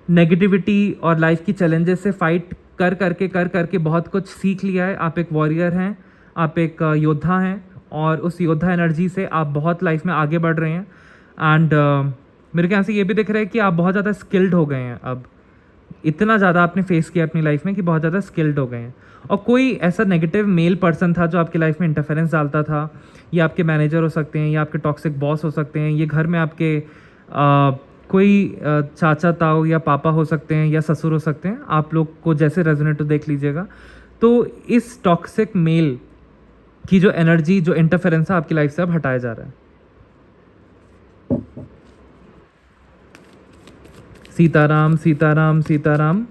नेगेटिविटी और लाइफ की चैलेंजेस से फाइट कर करके बहुत कुछ सीख लिया है। आप एक वॉरियर हैं, आप एक योद्धा हैं और उस योद्धा एनर्जी से आप बहुत लाइफ में आगे बढ़ रहे हैं। एंड मेरे ख्याल से ये भी दिख रहा है कि आप बहुत ज़्यादा स्किल्ड हो गए हैं। अब इतना ज़्यादा आपने फेस किया अपनी लाइफ में कि बहुत ज़्यादा स्किल्ड हो गए हैं। और कोई ऐसा नेगेटिव मेल पर्सन था जो आपकी लाइफ में इंटरफेरेंस डालता था, ये आपके मैनेजर हो सकते हैं, या आपके टॉक्सिक बॉस हो सकते हैं, ये घर में आपके कोई चाचा ताऊ या पापा हो सकते हैं या ससुर हो सकते हैं। आप लोग को जैसे रेजोनेट हो देख लीजिएगा। तो इस टॉक्सिक मेल की जो एनर्जी, जो इंटरफेरेंस है आपकी लाइफ से अब हटाया जा रहा है। सीताराम सीताराम सीताराम।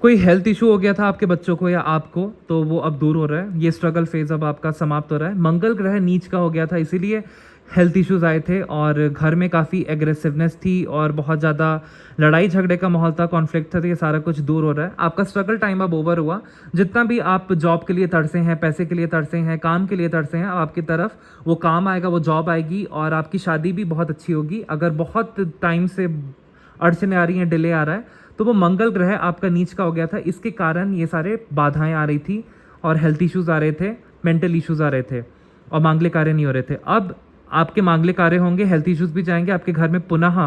कोई हेल्थ इशू हो गया था आपके बच्चों को या आपको, तो वो अब दूर हो रहा है। ये स्ट्रगल फेज अब आपका समाप्त हो रहा है। मंगल ग्रह नीच का हो गया था, इसीलिए हेल्थ इश्यूज आए थे और घर में काफ़ी एग्रेसिवनेस थी और बहुत ज़्यादा लड़ाई झगड़े का माहौल था, कॉन्फ्लिक्ट था। तो ये सारा कुछ दूर हो रहा है। आपका स्ट्रगल टाइम अब ओवर हुआ। जितना भी आप जॉब के लिए तरसे हैं, पैसे के लिए तरसे हैं, काम के लिए तरसे हैं, अब आपकी तरफ वो काम आएगा, वो जॉब आएगी और आपकी शादी भी बहुत अच्छी होगी। अगर बहुत टाइम से अड़चने आ रही हैं, डिले आ रहा है, तो वो मंगल ग्रह आपका नीच का हो गया था, इसके कारण ये सारे बाधाएं आ रही थी और हेल्थ इश्यूज़ आ रहे थे, मेंटल इश्यूज़ आ रहे थे और मांगलिक कार्य नहीं हो रहे थे। अब आपके मांगलिक कार्य होंगे, हेल्थ इश्यूज़ भी जाएंगे। आपके घर में पुनः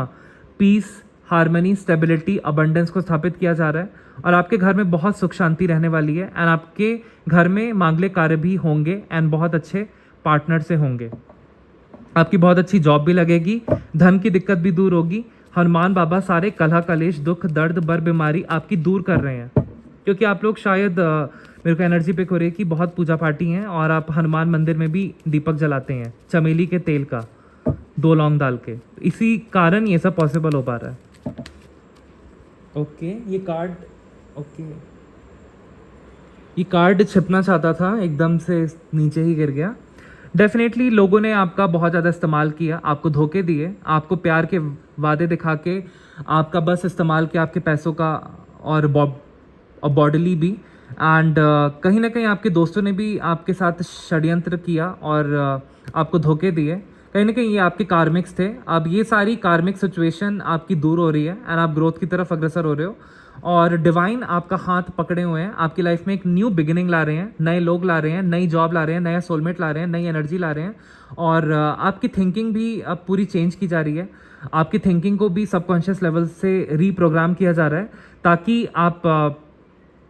पीस, हार्मनी, स्टेबिलिटी, अबंडेंस को स्थापित किया जा रहा है और आपके घर में बहुत सुख शांति रहने वाली है। एंड आपके घर में मांगलिक कार्य भी होंगे एंड बहुत अच्छे पार्टनर से होंगे। आपकी बहुत अच्छी जॉब भी लगेगी, धन की दिक्कत भी दूर होगी। हनुमान बाबा सारे कलह कलेश, दुख दर्द, बर बीमारी आपकी दूर कर रहे हैं, क्योंकि आप लोग शायद मेरे को एनर्जी पिक हो रही है कि बहुत पूजा पाठी हैं और आप हनुमान मंदिर में भी दीपक जलाते हैं चमेली के तेल का। 2 लौंग डाल के, इसी कारण ये सब पॉसिबल हो पा रहा है। ओके ये कार्ड, ओके ये कार्ड छिपना चाहता था, एकदम से नीचे ही गिर गया। डेफिनेटली लोगों ने आपका बहुत ज़्यादा इस्तेमाल किया, आपको धोखे दिए, आपको प्यार के वादे दिखा के आपका बस इस्तेमाल किया, आपके पैसों का और बॉडीली भी। एंड कहीं ना कहीं आपके दोस्तों ने भी आपके साथ षड्यंत्र किया और आपको धोखे दिए। कहीं ना कहीं ये आपके कार्मिक्स थे। अब ये सारी कार्मिक सिचुएशन आपकी दूर हो रही है एंड आप ग्रोथ की तरफ अग्रसर हो रहे हो और डिवाइन आपका हाथ पकड़े हुए हैं, आपकी लाइफ में एक न्यू बिगिनिंग ला रहे हैं, नए लोग ला रहे हैं, नई जॉब ला रहे हैं, नया सोलमेट ला रहे हैं, नई एनर्जी ला रहे हैं और आपकी थिंकिंग भी अब पूरी चेंज की जा रही है। आपकी थिंकिंग को भी सबकॉन्शियस लेवल से रीप्रोग्राम किया जा रहा है ताकि आप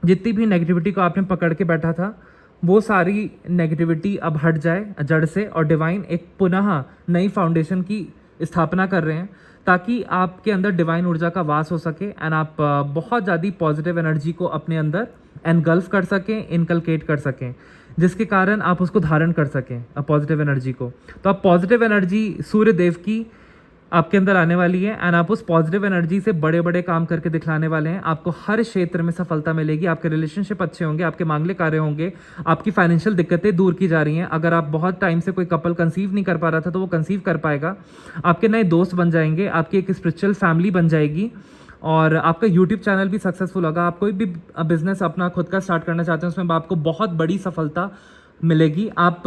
जितनी भी नेगेटिविटी को आपने पकड़ के बैठा था वो सारी नेगेटिविटी अब हट जाए जड़ से और डिवाइन एक पुनः नई फाउंडेशन की स्थापना कर रहे हैं ताकि आपके अंदर डिवाइन ऊर्जा का वास हो सके एंड आप बहुत ज़्यादा पॉजिटिव एनर्जी को अपने अंदर एनगल्फ कर सकें, इनकलकेट कर सकें, जिसके कारण आप उसको धारण कर सकें पॉजिटिव एनर्जी को। तो आप पॉजिटिव एनर्जी सूर्य देव की आपके अंदर आने वाली है एंड आप उस पॉजिटिव एनर्जी से बड़े बड़े काम करके दिखलाने वाले हैं। आपको हर क्षेत्र में सफलता मिलेगी, आपके रिलेशनशिप अच्छे होंगे, आपके मांगलिक कार्य होंगे, आपकी फाइनेंशियल दिक्कतें दूर की जा रही हैं। अगर आप बहुत टाइम से कोई कपल कंसीव नहीं कर पा रहा था तो वो कंसीव कर पाएगा, आपके नए दोस्त बन जाएंगे, आपकी एक स्पिरिचुअल फैमिली बन जाएगी और आपका यूट्यूब चैनल भी सक्सेसफुल होगा। आप कोई भी बिजनेस अपना खुद का स्टार्ट करना चाहते हैं उसमें आपको बहुत बड़ी सफलता मिलेगी। आप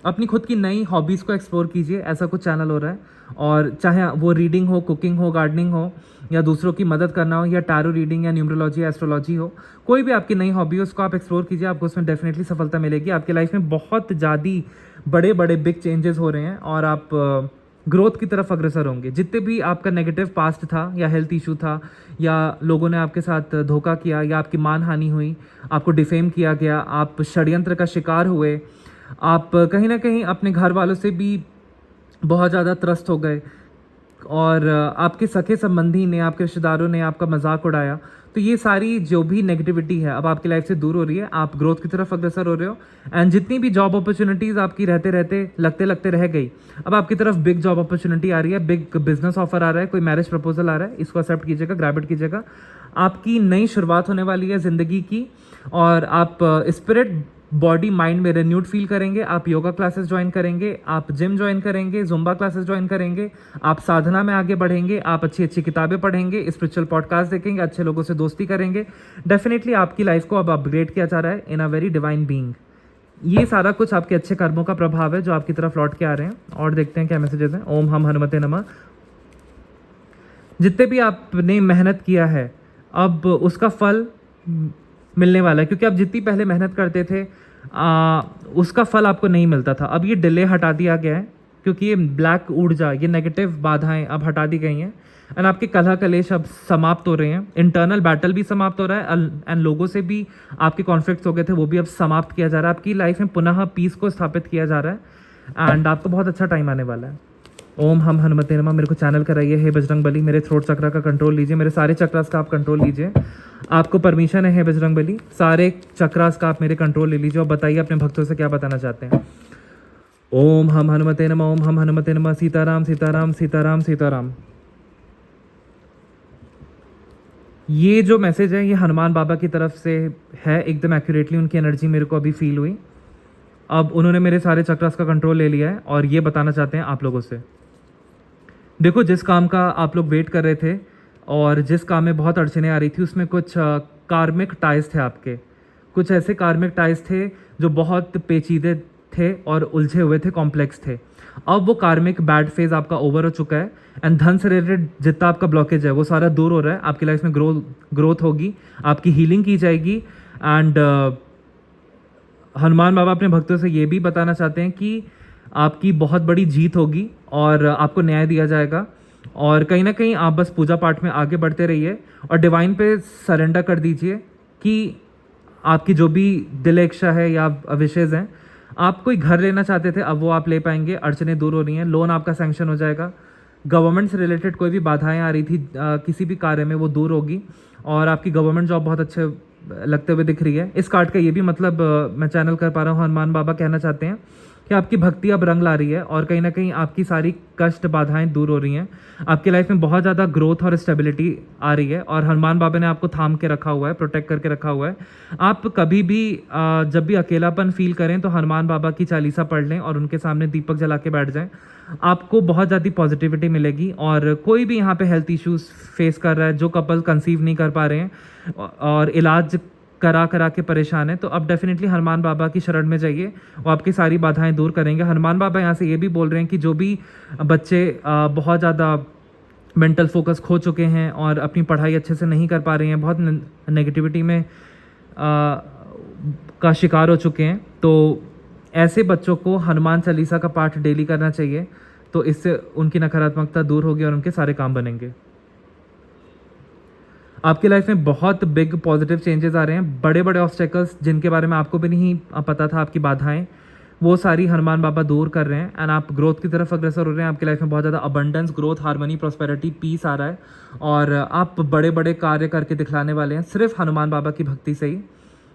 अपनी खुद की नई हॉबीज़ को एक्सप्लोर कीजिए, ऐसा कुछ चैनल हो रहा है और चाहे वो रीडिंग हो, कुकिंग हो, गार्डनिंग हो या दूसरों की मदद करना हो या टैरो रीडिंग या न्यूमरोलॉजी, एस्ट्रोलॉजी हो, कोई भी आपकी नई हॉबी हो उसको आप एक्सप्लोर कीजिए, आपको उसमें डेफिनेटली सफलता मिलेगी। आपकी लाइफ में बहुत ज़्यादा बड़े बड़े बिग चेंजेस हो रहे हैं और आप ग्रोथ की तरफ अग्रसर होंगे। जितने भी आपका नेगेटिव पास्ट था या हेल्थ इशू था या लोगों ने आपके साथ धोखा किया या आपकी मानहानि हुई, आपको डिफेम किया गया, आप षड्यंत्र का शिकार हुए, आप कहीं ना कहीं अपने घर वालों से भी बहुत ज़्यादा त्रस्त हो गए और आपके सखे संबंधी ने, आपके रिश्तेदारों ने आपका मजाक उड़ाया, तो ये सारी जो भी नेगेटिविटी है अब आपकी लाइफ से दूर हो रही है, आप ग्रोथ की तरफ अग्रसर हो रहे हो एंड जितनी भी जॉब अपॉर्चुनिटीज़ आपकी रहते रहते लगते लगते रह गई, अब आपकी तरफ बिग जॉब अपॉर्चुनिटी आ रही है, बिग बिजनेस ऑफर आ रहा है, कोई मैरिज प्रपोजल आ रहा है, इसको एक्सेप्ट कीजिएगा, ग्रैब इट कीजिएगा। आपकी नई शुरुआत होने वाली है ज़िंदगी की और आप स्पिरिट बॉडी माइंड में रिन्यूड फील करेंगे। आप योगा क्लासेस ज्वाइन करेंगे, आप जिम ज्वाइन करेंगे, जुम्बा क्लासेस ज्वाइन करेंगे, आप साधना में आगे बढ़ेंगे, आप अच्छी अच्छी किताबें पढ़ेंगे, स्पिरिचुअल पॉडकास्ट देखेंगे, अच्छे लोगों से दोस्ती करेंगे। डेफिनेटली आपकी लाइफ को अब अपग्रेड किया जा रहा है इन अ वेरी डिवाइन बीइंग। ये सारा कुछ आपके अच्छे कर्मों का प्रभाव है जो आपकी तरफ लौट के आ रहे हैं। और देखते हैं क्या मैसेजेस हैं। ओम हम हनुमते नमः। जितने भी आपने मेहनत किया है अब उसका फल मिलने वाला है, क्योंकि आप जितनी पहले मेहनत करते थे उसका फल आपको नहीं मिलता था। अब ये डिले हटा दिया गया है क्योंकि ये ब्लैक ऊर्जा, ये नेगेटिव बाधाएं अब हटा दी गई हैं एंड आपके कलह कलेश अब समाप्त हो रहे हैं। इंटरनल बैटल भी समाप्त हो रहा है एंड लोगों से भी आपके कॉन्फ्लिक्ट्स हो गए थे वो भी अब समाप्त किया जा रहा है। आपकी लाइफ में पुनः पीस को स्थापित किया जा रहा है एंड आपको बहुत अच्छा टाइम आने वाला है। ओम हम हनुमते नमः। मेरे को चैनल कराइए। हे बजरंग बली, मेरे थ्रोट चक्र का कंट्रोल लीजिए, मेरे सारे चक्रास का आप कंट्रोल लीजिए। आपको परमिशन है हे बजरंग बली, सारे चक्रास का आप मेरे कंट्रोल ले लीजिए और बताइए अपने भक्तों से क्या बताना चाहते हैं। ओम हम हनुमते नमः। ओम हम हनुमते नमः। सीताराम सीताराम सीताराम सीताराम। ये जो मैसेज है ये हनुमान बाबा की तरफ से है, एकदम एक्यूरेटली उनकी एनर्जी मेरे को अभी फील हुई। अब उन्होंने मेरे सारे चक्रास का कंट्रोल ले लिया है और ये बताना चाहते हैं आप लोगों से। देखो, जिस काम का आप लोग वेट कर रहे थे और जिस काम में बहुत अड़चने आ रही थी उसमें कुछ कार्मिक टाइज थे आपके, कुछ ऐसे कार्मिक टाइज थे जो बहुत पेचीदे थे और उलझे हुए थे, कॉम्प्लेक्स थे। अब वो कार्मिक बैड फेज आपका ओवर हो चुका है एंड धन से रिलेटेड जितना आपका ब्लॉकेज है वो सारा दूर हो रहा है। आपकी लाइफ में ग्रोथ होगी, आपकी हीलिंग की जाएगी एंड हनुमान बाबा अपने भक्तों से ये भी बताना चाहते हैं कि आपकी बहुत बड़ी जीत होगी और आपको न्याय दिया जाएगा। और कहीं ना कहीं आप बस पूजा पाठ में आगे बढ़ते रहिए और डिवाइन पे सरेंडर कर दीजिए कि आपकी जो भी दिल इच्छा है या विशेज़ हैं, आप कोई घर लेना चाहते थे अब वो आप ले पाएंगे, अड़चने दूर हो रही हैं, लोन आपका सैंक्शन हो जाएगा, गवर्नमेंट से रिलेटेड कोई भी बाधाएं आ रही थी किसी भी कार्य में वो दूर होगी और आपकी गवर्नमेंट जॉब बहुत अच्छे लगते हुए दिख रही है। इस कार्ड का ये भी मतलब मैं चैनल कर पा रहा हूँ, हनुमान बाबा कहना चाहते हैं कि आपकी भक्ति अब रंग ला रही है और कहीं ना कहीं आपकी सारी कष्ट बाधाएं दूर हो रही हैं। आपकी लाइफ में बहुत ज़्यादा ग्रोथ और स्टेबिलिटी आ रही है और हनुमान बाबा ने आपको थाम के रखा हुआ है, प्रोटेक्ट करके रखा हुआ है। आप कभी भी जब भी अकेलापन फील करें तो हनुमान बाबा की चालीसा पढ़ लें और उनके सामने दीपक जला के बैठ जाएं। आपको बहुत ज़्यादा पॉजिटिविटी मिलेगी। और कोई भी यहाँ पे हेल्थ इश्यूज फेस कर रहा है, जो कपल कंसीव नहीं कर पा रहे हैं और इलाज करा करा के परेशान है, तो अब डेफिनेटली हनुमान बाबा की शरण में जाइए, वो आपकी सारी बाधाएं दूर करेंगे। हनुमान बाबा यहाँ से ये भी बोल रहे हैं कि जो भी बच्चे बहुत ज़्यादा मेंटल फोकस खो चुके हैं और अपनी पढ़ाई अच्छे से नहीं कर पा रहे हैं, बहुत नेगेटिविटी में का शिकार हो चुके हैं, तो ऐसे बच्चों को हनुमान चालीसा का पाठ डेली करना चाहिए। तो इससे उनकी नकारात्मकता दूर होगी और उनके सारे काम बनेंगे। आपकी लाइफ में बहुत बिग पॉजिटिव चेंजेस आ रहे हैं। बड़े बड़े ऑब्स्टेकल्स जिनके बारे में आपको भी नहीं पता था, आपकी बाधाएं, वो सारी हनुमान बाबा दूर कर रहे हैं एंड आप ग्रोथ की तरफ अग्रसर हो रहे हैं। आपकी लाइफ में बहुत ज़्यादा abundance, growth, harmony, prosperity, peace आ रहा है और आप बड़े बड़े कार्य करके दिखलाने वाले हैं सिर्फ हनुमान बाबा की भक्ति से ही।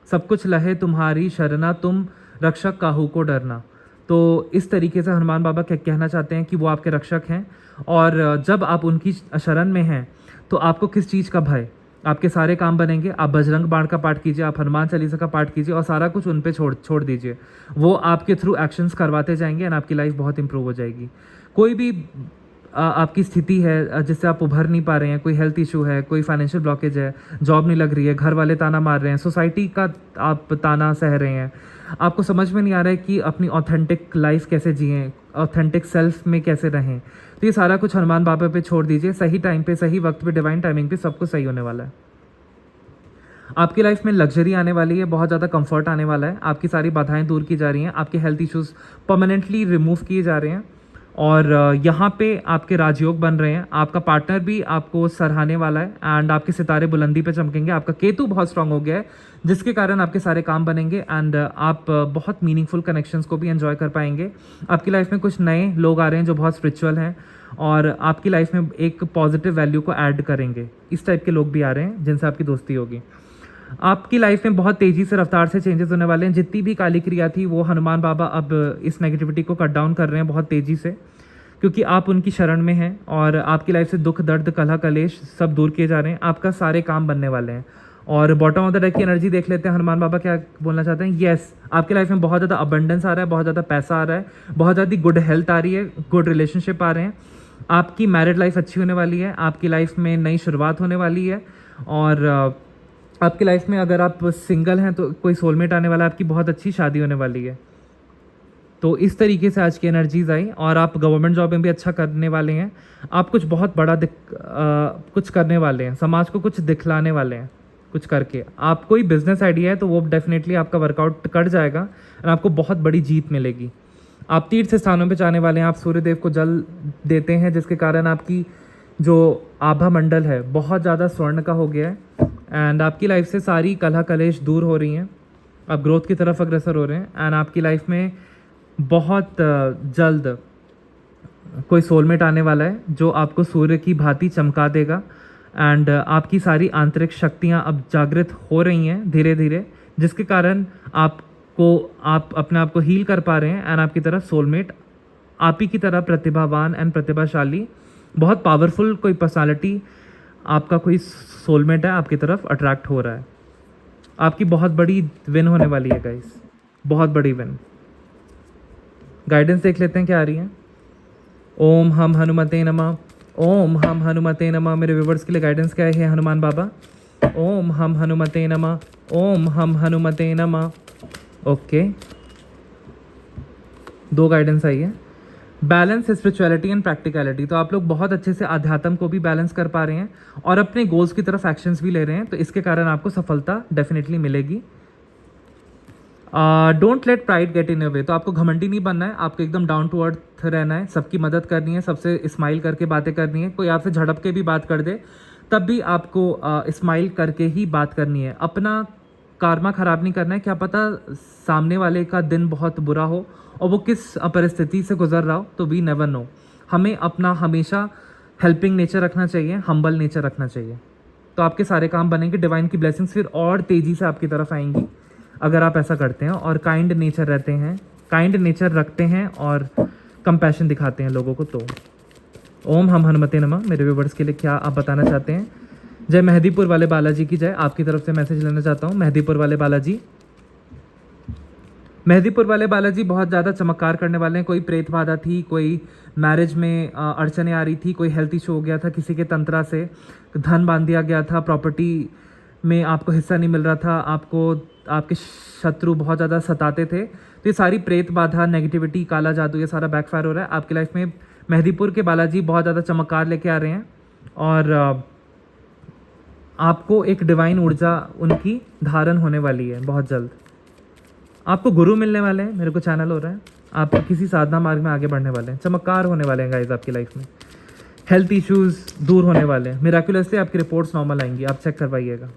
सब कुछ लहे तुम्हारी शरणा, तुम रक्षक काहू को डरना। तो इस तरीके से हनुमान बाबा कहना चाहते हैं कि वो आपके रक्षक हैं और जब आप उनकी शरण में हैं तो आपको किस चीज़ का भय, आपके सारे काम बनेंगे। आप बजरंग बाण का पाठ कीजिए, आप हनुमान चालीसा का पाठ कीजिए और सारा कुछ उन पे छोड़ दीजिए। वो आपके थ्रू एक्शंस करवाते जाएंगे एंड आपकी लाइफ बहुत इंप्रूव हो जाएगी। कोई भी आपकी स्थिति है जिससे आप उभर नहीं पा रहे हैं, कोई हेल्थ इशू है, कोई फाइनेंशियल ब्लॉकेज है, जॉब नहीं लग रही है, घर वाले ताना मार रहे हैं, सोसाइटी का आप ताना सह रहे हैं, आपको समझ में नहीं आ रहा है कि अपनी ऑथेंटिक लाइफ कैसे जिएं, ऑथेंटिक सेल्फ में कैसे रहें, तो ये सारा कुछ हनुमान बाबा पे छोड़ दीजिए। सही टाइम पे, सही वक्त पे, डिवाइन टाइमिंग पे सब कुछ सही होने वाला है। आपकी लाइफ में लग्जरी आने वाली है, बहुत ज़्यादा कंफर्ट आने वाला है, आपकी सारी बाधाएं दूर की जा रही हैं, आपके हेल्थ इश्यूज परमानेंटली रिमूव किए जा रहे हैं और यहाँ पे आपके राजयोग बन रहे हैं। आपका पार्टनर भी आपको सराहने वाला है एंड आपके सितारे बुलंदी पे चमकेंगे। आपका केतु बहुत स्ट्रांग हो गया है जिसके कारण आपके सारे काम बनेंगे एंड आप बहुत मीनिंगफुल कनेक्शंस को भी एंजॉय कर पाएंगे। आपकी लाइफ में कुछ नए लोग आ रहे हैं जो बहुत स्पिरिचुअल हैं और आपकी लाइफ में एक पॉजिटिव वैल्यू को ऐड करेंगे। इस टाइप के लोग भी आ रहे हैं जिनसे आपकी दोस्ती होगी। आपकी लाइफ में बहुत तेज़ी से, रफ्तार से चेंजेस होने वाले हैं। जितनी भी काली क्रिया थी वो हनुमान बाबा अब इस नेगेटिविटी को कट डाउन कर रहे हैं बहुत तेज़ी से, क्योंकि आप उनकी शरण में हैं और आपकी लाइफ से दुख, दर्द, कलह, कलेश सब दूर किए जा रहे हैं। आपका सारे काम बनने वाले हैं। और बॉटम ऑफ द डेक की एनर्जी देख लेते हैं हनुमान बाबा क्या बोलना चाहते हैं। येस, आपकी लाइफ में बहुत ज़्यादा अबंडेंस आ रहा है, बहुत ज़्यादा पैसा आ रहा है, बहुत ज़्यादा गुड हेल्थ आ रही है, गुड रिलेशनशिप आ रहे हैं। आपकी मैरिड लाइफ अच्छी होने वाली है, आपकी लाइफ में नई शुरुआत होने वाली है और आपकी लाइफ में अगर आप सिंगल हैं तो कोई सोलमेट आने वाला है, आपकी बहुत अच्छी शादी होने वाली है। तो इस तरीके से आज की एनर्जीज आई और आप गवर्नमेंट जॉब में भी अच्छा करने वाले हैं। आप कुछ बहुत बड़ा कुछ करने वाले हैं, समाज को कुछ दिखलाने वाले हैं कुछ करके। आप कोई बिजनेस आइडिया है तो वो डेफिनेटली आपका वर्कआउट कर जाएगा और आपको बहुत बड़ी जीत मिलेगी। आप तीर्थ स्थानों पे जाने वाले हैं, आप सूर्यदेव को जल देते हैं जिसके कारण आपकी जो आभा मंडल है बहुत ज़्यादा स्वर्ण का हो गया है एंड आपकी लाइफ से सारी कलह कलेश दूर हो रही हैं। आप ग्रोथ की तरफ अग्रसर हो रहे हैं एंड आपकी लाइफ में बहुत जल्द कोई सोलमेट आने वाला है जो आपको सूर्य की भांति चमका देगा एंड आपकी सारी आंतरिक शक्तियां अब जागृत हो रही हैं धीरे धीरे, जिसके कारण आप अपने आप को हील कर पा रहे हैं एंड आपकी तरफ सोलमेट आप ही की तरह प्रतिभावान एंड प्रतिभाशाली, बहुत पावरफुल कोई पर्सनालिटी, आपका कोई सोलमेट है आपकी तरफ अट्रैक्ट हो रहा है। आपकी बहुत बड़ी विन होने वाली है गाइस, बहुत बड़ी विन। गाइडेंस देख लेते हैं क्या आ रही है। ओम हम हनुमते नमः, ओम हम हनुमते नमः। मेरे व्यूवर्स के लिए गाइडेंस क्या है हनुमान बाबा। ओम हम हनुमते नमः, ओम हम हनुमते नमः। ओके, 2 गाइडेंस आई है। Balance, spirituality and practicality. तो आप लोग बहुत अच्छे से अध्यात्म को भी बैलेंस कर पा रहे हैं और अपने गोल्स की तरफ एक्शंस भी ले रहे हैं, तो इसके कारण आपको सफलता डेफिनेटली मिलेगी। Don't let pride get in your way. तो आपको घमंडी नहीं बनना है, आपको एकदम डाउन टू अर्थ रहना है, सबकी मदद करनी है, सबसे स्माइल करके बातें करनी है। कोई आपसे झड़प के भी बात कर दे तब भी आपको स्माइल करके ही बात करनी है। अपना कारमा खराब नहीं करना है। क्या पता सामने वाले का दिन बहुत बुरा हो और वो किस परिस्थिति से गुजर रहा हो, तो वी नेवर नो। हमें अपना हमेशा हेल्पिंग नेचर रखना चाहिए, हम्बल नेचर रखना चाहिए, तो आपके सारे काम बनेंगे। डिवाइन की ब्लेसिंग्स फिर और तेज़ी से आपकी तरफ आएंगी अगर आप ऐसा करते हैं और काइंड नेचर रहते हैं काइंड नेचर रखते हैं और कंपैशन दिखाते हैं लोगों को। तो ओम हम हनुमते नमः। मेरे व्यूवर्स के लिए क्या आप बताना चाहते हैं? जय मेहदीपुर वाले बालाजी की जय। आपकी तरफ से मैसेज लेना चाहता हूँ। मेहदीपुर वाले बालाजी, मेहदीपुर वाले बालाजी बहुत ज़्यादा चमत्कार करने वाले हैं। कोई प्रेत बाधा थी, कोई मैरिज में अड़चने आ रही थी, कोई हेल्थ इशू हो गया था, किसी के तंत्रा से धन बांध दिया गया था, प्रॉपर्टी में आपको हिस्सा नहीं मिल रहा था, आपको आपके शत्रु बहुत ज़्यादा सताते थे, तो ये सारी प्रेत बाधा, नेगेटिविटी, काला जादू, ये सारा बैकफायर हो रहा है आपकी लाइफ में। मेहदीपुर के बालाजी बहुत ज़्यादा चमत्कार लेके आ रहे हैं और आपको एक डिवाइन ऊर्जा उनकी धारण होने वाली है बहुत जल्द। आपको गुरु मिलने वाले हैं, मेरे को चैनल हो रहा है। आप किसी साधना मार्ग में आगे बढ़ने वाले हैं, चमत्कार होने वाले हैं गाइस आपकी लाइफ में। हेल्थ इश्यूज दूर होने वाले हैं, मिराकुलसली आपकी रिपोर्ट्स नॉर्मल आएंगी, आप चेक करवाइएगा।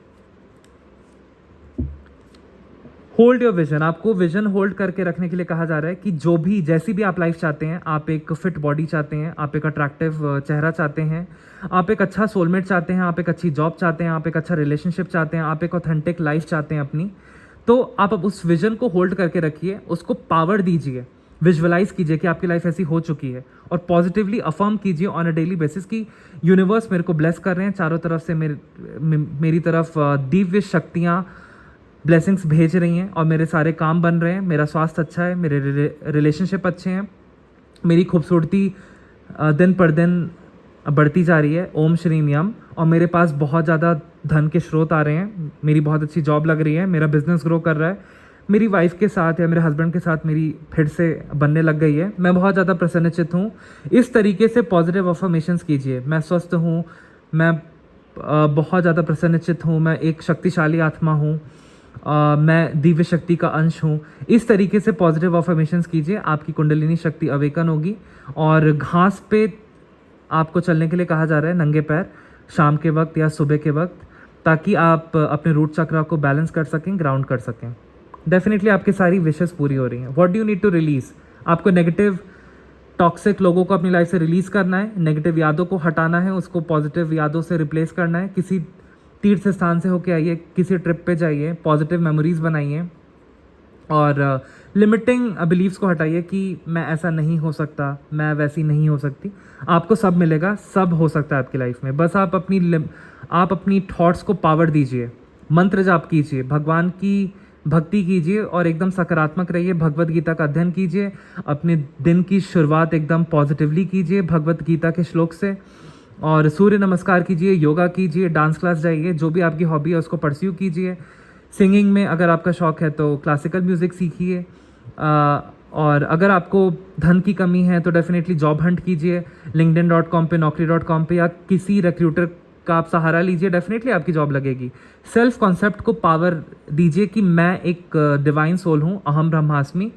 होल्ड योर विजन, आपको विजन होल्ड करके रखने के लिए कहा जा रहा है कि जो भी जैसी भी आप लाइफ चाहते हैं, आप एक फिट बॉडी चाहते हैं, आप एक अट्रैक्टिव चेहरा चाहते हैं, आप एक अच्छा सोलमेट चाहते हैं, आप एक अच्छी जॉब चाहते हैं, आप एक अच्छा रिलेशनशिप चाहते हैं, आप एक ऑथेंटिक लाइफ चाहते हैं अपनी, तो आप अब उस विजन को होल्ड करके रखिए, उसको पावर दीजिए, विजुअलाइज कीजिए कि आपकी लाइफ ऐसी हो चुकी है और पॉजिटिवली अफर्म कीजिए ऑन अ डेली बेसिस कि यूनिवर्स मेरे को ब्लेस कर रहे हैं, चारों तरफ से मेरी तरफ दिव्य शक्तियाँ ब्लेसिंग्स भेज रही हैं और मेरे सारे काम बन रहे हैं, मेरा स्वास्थ्य अच्छा है, मेरे रिलेशनशिप अच्छे हैं, मेरी खूबसूरती दिन पर दिन बढ़ती जा रही है, ओम श्रीम यम, और मेरे पास बहुत ज़्यादा धन के स्रोत आ रहे हैं, मेरी बहुत अच्छी जॉब लग रही है, मेरा बिजनेस ग्रो कर रहा है, मेरी वाइफ के साथ या मेरे हस्बैंड के साथ मेरी फिर से बनने लग गई है, मैं बहुत ज़्यादा प्रसन्नचित हूँ। इस तरीके से पॉजिटिव अफर्मेशंस कीजिए। मैं स्वस्थ हूँ, मैं बहुत ज़्यादा प्रसन्नचित हूँ, मैं एक शक्तिशाली आत्मा हूँ, मैं दिव्य शक्ति का अंश हूँ। इस तरीके से पॉजिटिव अफर्मेशंस कीजिए, आपकी कुंडलिनी शक्ति अवेकन होगी। और घास पे आपको चलने के लिए कहा जा रहा है, नंगे पैर, शाम के वक्त या सुबह के वक्त, ताकि आप अपने रूट चक्रा को बैलेंस कर सकें, ग्राउंड कर सकें। डेफिनेटली आपकी सारी विशेस पूरी हो रही हैं। What do you need to release? आपको नेगेटिव टॉक्सिक लोगों को अपनी लाइफ से रिलीज़ करना है, नेगेटिव यादों को हटाना है, उसको पॉजिटिव यादों से रिप्लेस करना है। किसी तीर्थ स्थान से होके आइए, किसी ट्रिप पे जाइए, पॉजिटिव मेमोरीज बनाइए और लिमिटिंग बिलीव्स को हटाइए कि मैं ऐसा नहीं हो सकता, मैं वैसी नहीं हो सकती। आपको सब मिलेगा, सब हो सकता है आपकी लाइफ में। बस आप अपनी थॉट्स को पावर दीजिए, मंत्र जाप कीजिए, भगवान की भक्ति कीजिए और एकदम सकारात्मक रहिए। भगवत गीता का अध्ययन कीजिए, अपने दिन की शुरुआत एकदम पॉजिटिवली कीजिए भगवत गीता के श्लोक से, और सूर्य नमस्कार कीजिए, योगा कीजिए, डांस क्लास जाइए, जो भी आपकी हॉबी है उसको परस्यू कीजिए। सिंगिंग में अगर आपका शौक है तो क्लासिकल म्यूज़िक सीखिए, और अगर आपको धन की कमी है तो डेफिनेटली जॉब हंट कीजिए, linkedin.com पे, naukri.com पे, या किसी रिक्रूटर का आप सहारा लीजिए, डेफिनेटली आपकी जॉब लगेगी। सेल्फ कॉन्सेप्ट को पावर दीजिए कि मैं एक डिवाइन सोल हूँ, अहम ब्रह्मास्मि,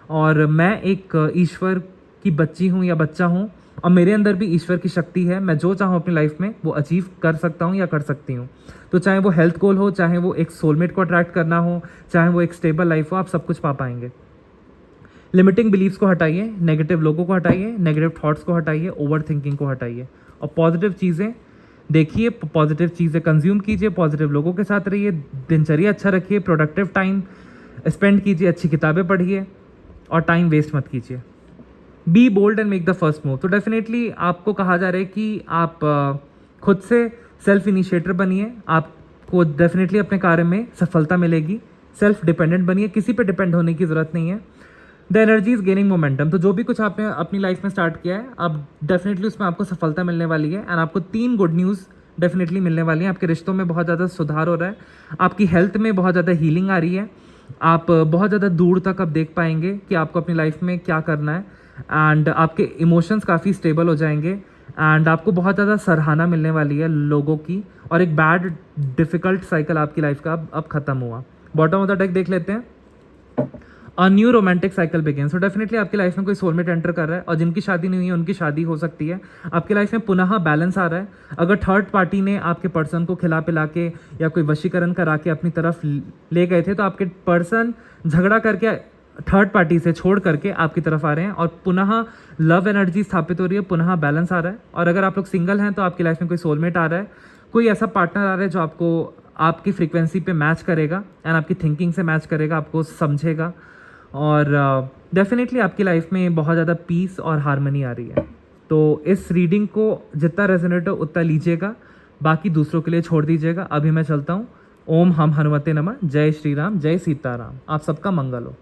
और मैं एक ईश्वर की बच्ची हूँ या बच्चा हूँ, और मेरे अंदर भी ईश्वर की शक्ति है। मैं जो चाहूँ अपनी लाइफ में वो अचीव कर सकता हूँ या कर सकती हूँ। तो चाहे वो हेल्थ गोल हो, चाहे वो एक सोलमेट को अट्रैक्ट करना हो, चाहे वो एक स्टेबल लाइफ हो, आप सब कुछ पा पाएंगे। लिमिटिंग बिलीव्स को हटाइए, नेगेटिव लोगों को हटाइए, नेगेटिव थॉट्स को हटाइए, ओवर थिंकिंग को हटाइए, और पॉजिटिव चीज़ें देखिए, पॉजिटिव चीज़ें कंज्यूम कीजिए, पॉजिटिव लोगों के साथ रहिए, दिनचर्या अच्छा रखिए, प्रोडक्टिव टाइम स्पेंड कीजिए, अच्छी किताबें पढ़िए और टाइम वेस्ट मत कीजिए। Be bold and make the first move. तो डेफिनेटली आपको कहा जा रहा है कि आप खुद से सेल्फ इनिशिएटर बनिए, आपको डेफिनेटली अपने कार्य में सफलता मिलेगी। सेल्फ डिपेंडेंट बनिए, किसी पे डिपेंड होने की ज़रूरत नहीं है। The energy is gaining momentum. तो जो भी कुछ आपने अपनी लाइफ में स्टार्ट किया है, अब डेफिनेटली उसमें आपको सफलता मिलने वाली है। एंड आपको 3 गुड न्यूज़ डेफिनेटली मिलने वाली हैं। आपके रिश्तों में बहुत ज़्यादा सुधार हो रहा है, आपकी हेल्थ में बहुत ज़्यादा हीलिंग आ रही है, आप बहुत ज़्यादा दूर तक अब देख पाएंगे कि आपको अपनी लाइफ में क्या करना है, एंड आपके इमोशंस काफ़ी स्टेबल हो जाएंगे, एंड आपको बहुत ज़्यादा सराहना मिलने वाली है लोगों की, और एक बैड डिफ़िकल्ट साइकिल आपकी लाइफ का अब ख़त्म हुआ। बॉटम ऑफ द डेक देख लेते हैं। A new romantic cycle begin. So definitely आपकी लाइफ में कोई सोलमेट एंटर कर रहा है, और जिनकी शादी नहीं हुई है उनकी शादी हो सकती है। आपकी लाइफ में पुनः बैलेंस आ रहा है। अगर थर्ड पार्टी ने आपके पर्सन को खिला पिला के या कोई वशीकरण करा के अपनी तरफ ले गए थे, तो आपके पर्सन झगड़ा करके थर्ड पार्टी से छोड़ करके आपकी तरफ आ रहे हैं, और पुनः लव एनर्जी स्थापित हो रही है, पुनः बैलेंस आ रहा है। और अगर आप लोग सिंगल हैं तो आपकी लाइफ में कोई सोलमेट आ रहा है, कोई ऐसा पार्टनर आ रहा है जो आपको आपकी फ्रीक्वेंसी पे मैच करेगा एंड आपकी थिंकिंग से मैच करेगा, आपको समझेगा, और डेफिनेटली आपकी लाइफ में बहुत ज़्यादा पीस और हारमनी आ रही है। तो इस रीडिंग को जितना रेजोनेट हो उतना लीजिएगा, बाकी दूसरों के लिए छोड़ दीजिएगा। अभी मैं चलता हूँ। ओम हम हनुमते नमः। जय श्री राम, जय सीताराम। आप सबका मंगल हो।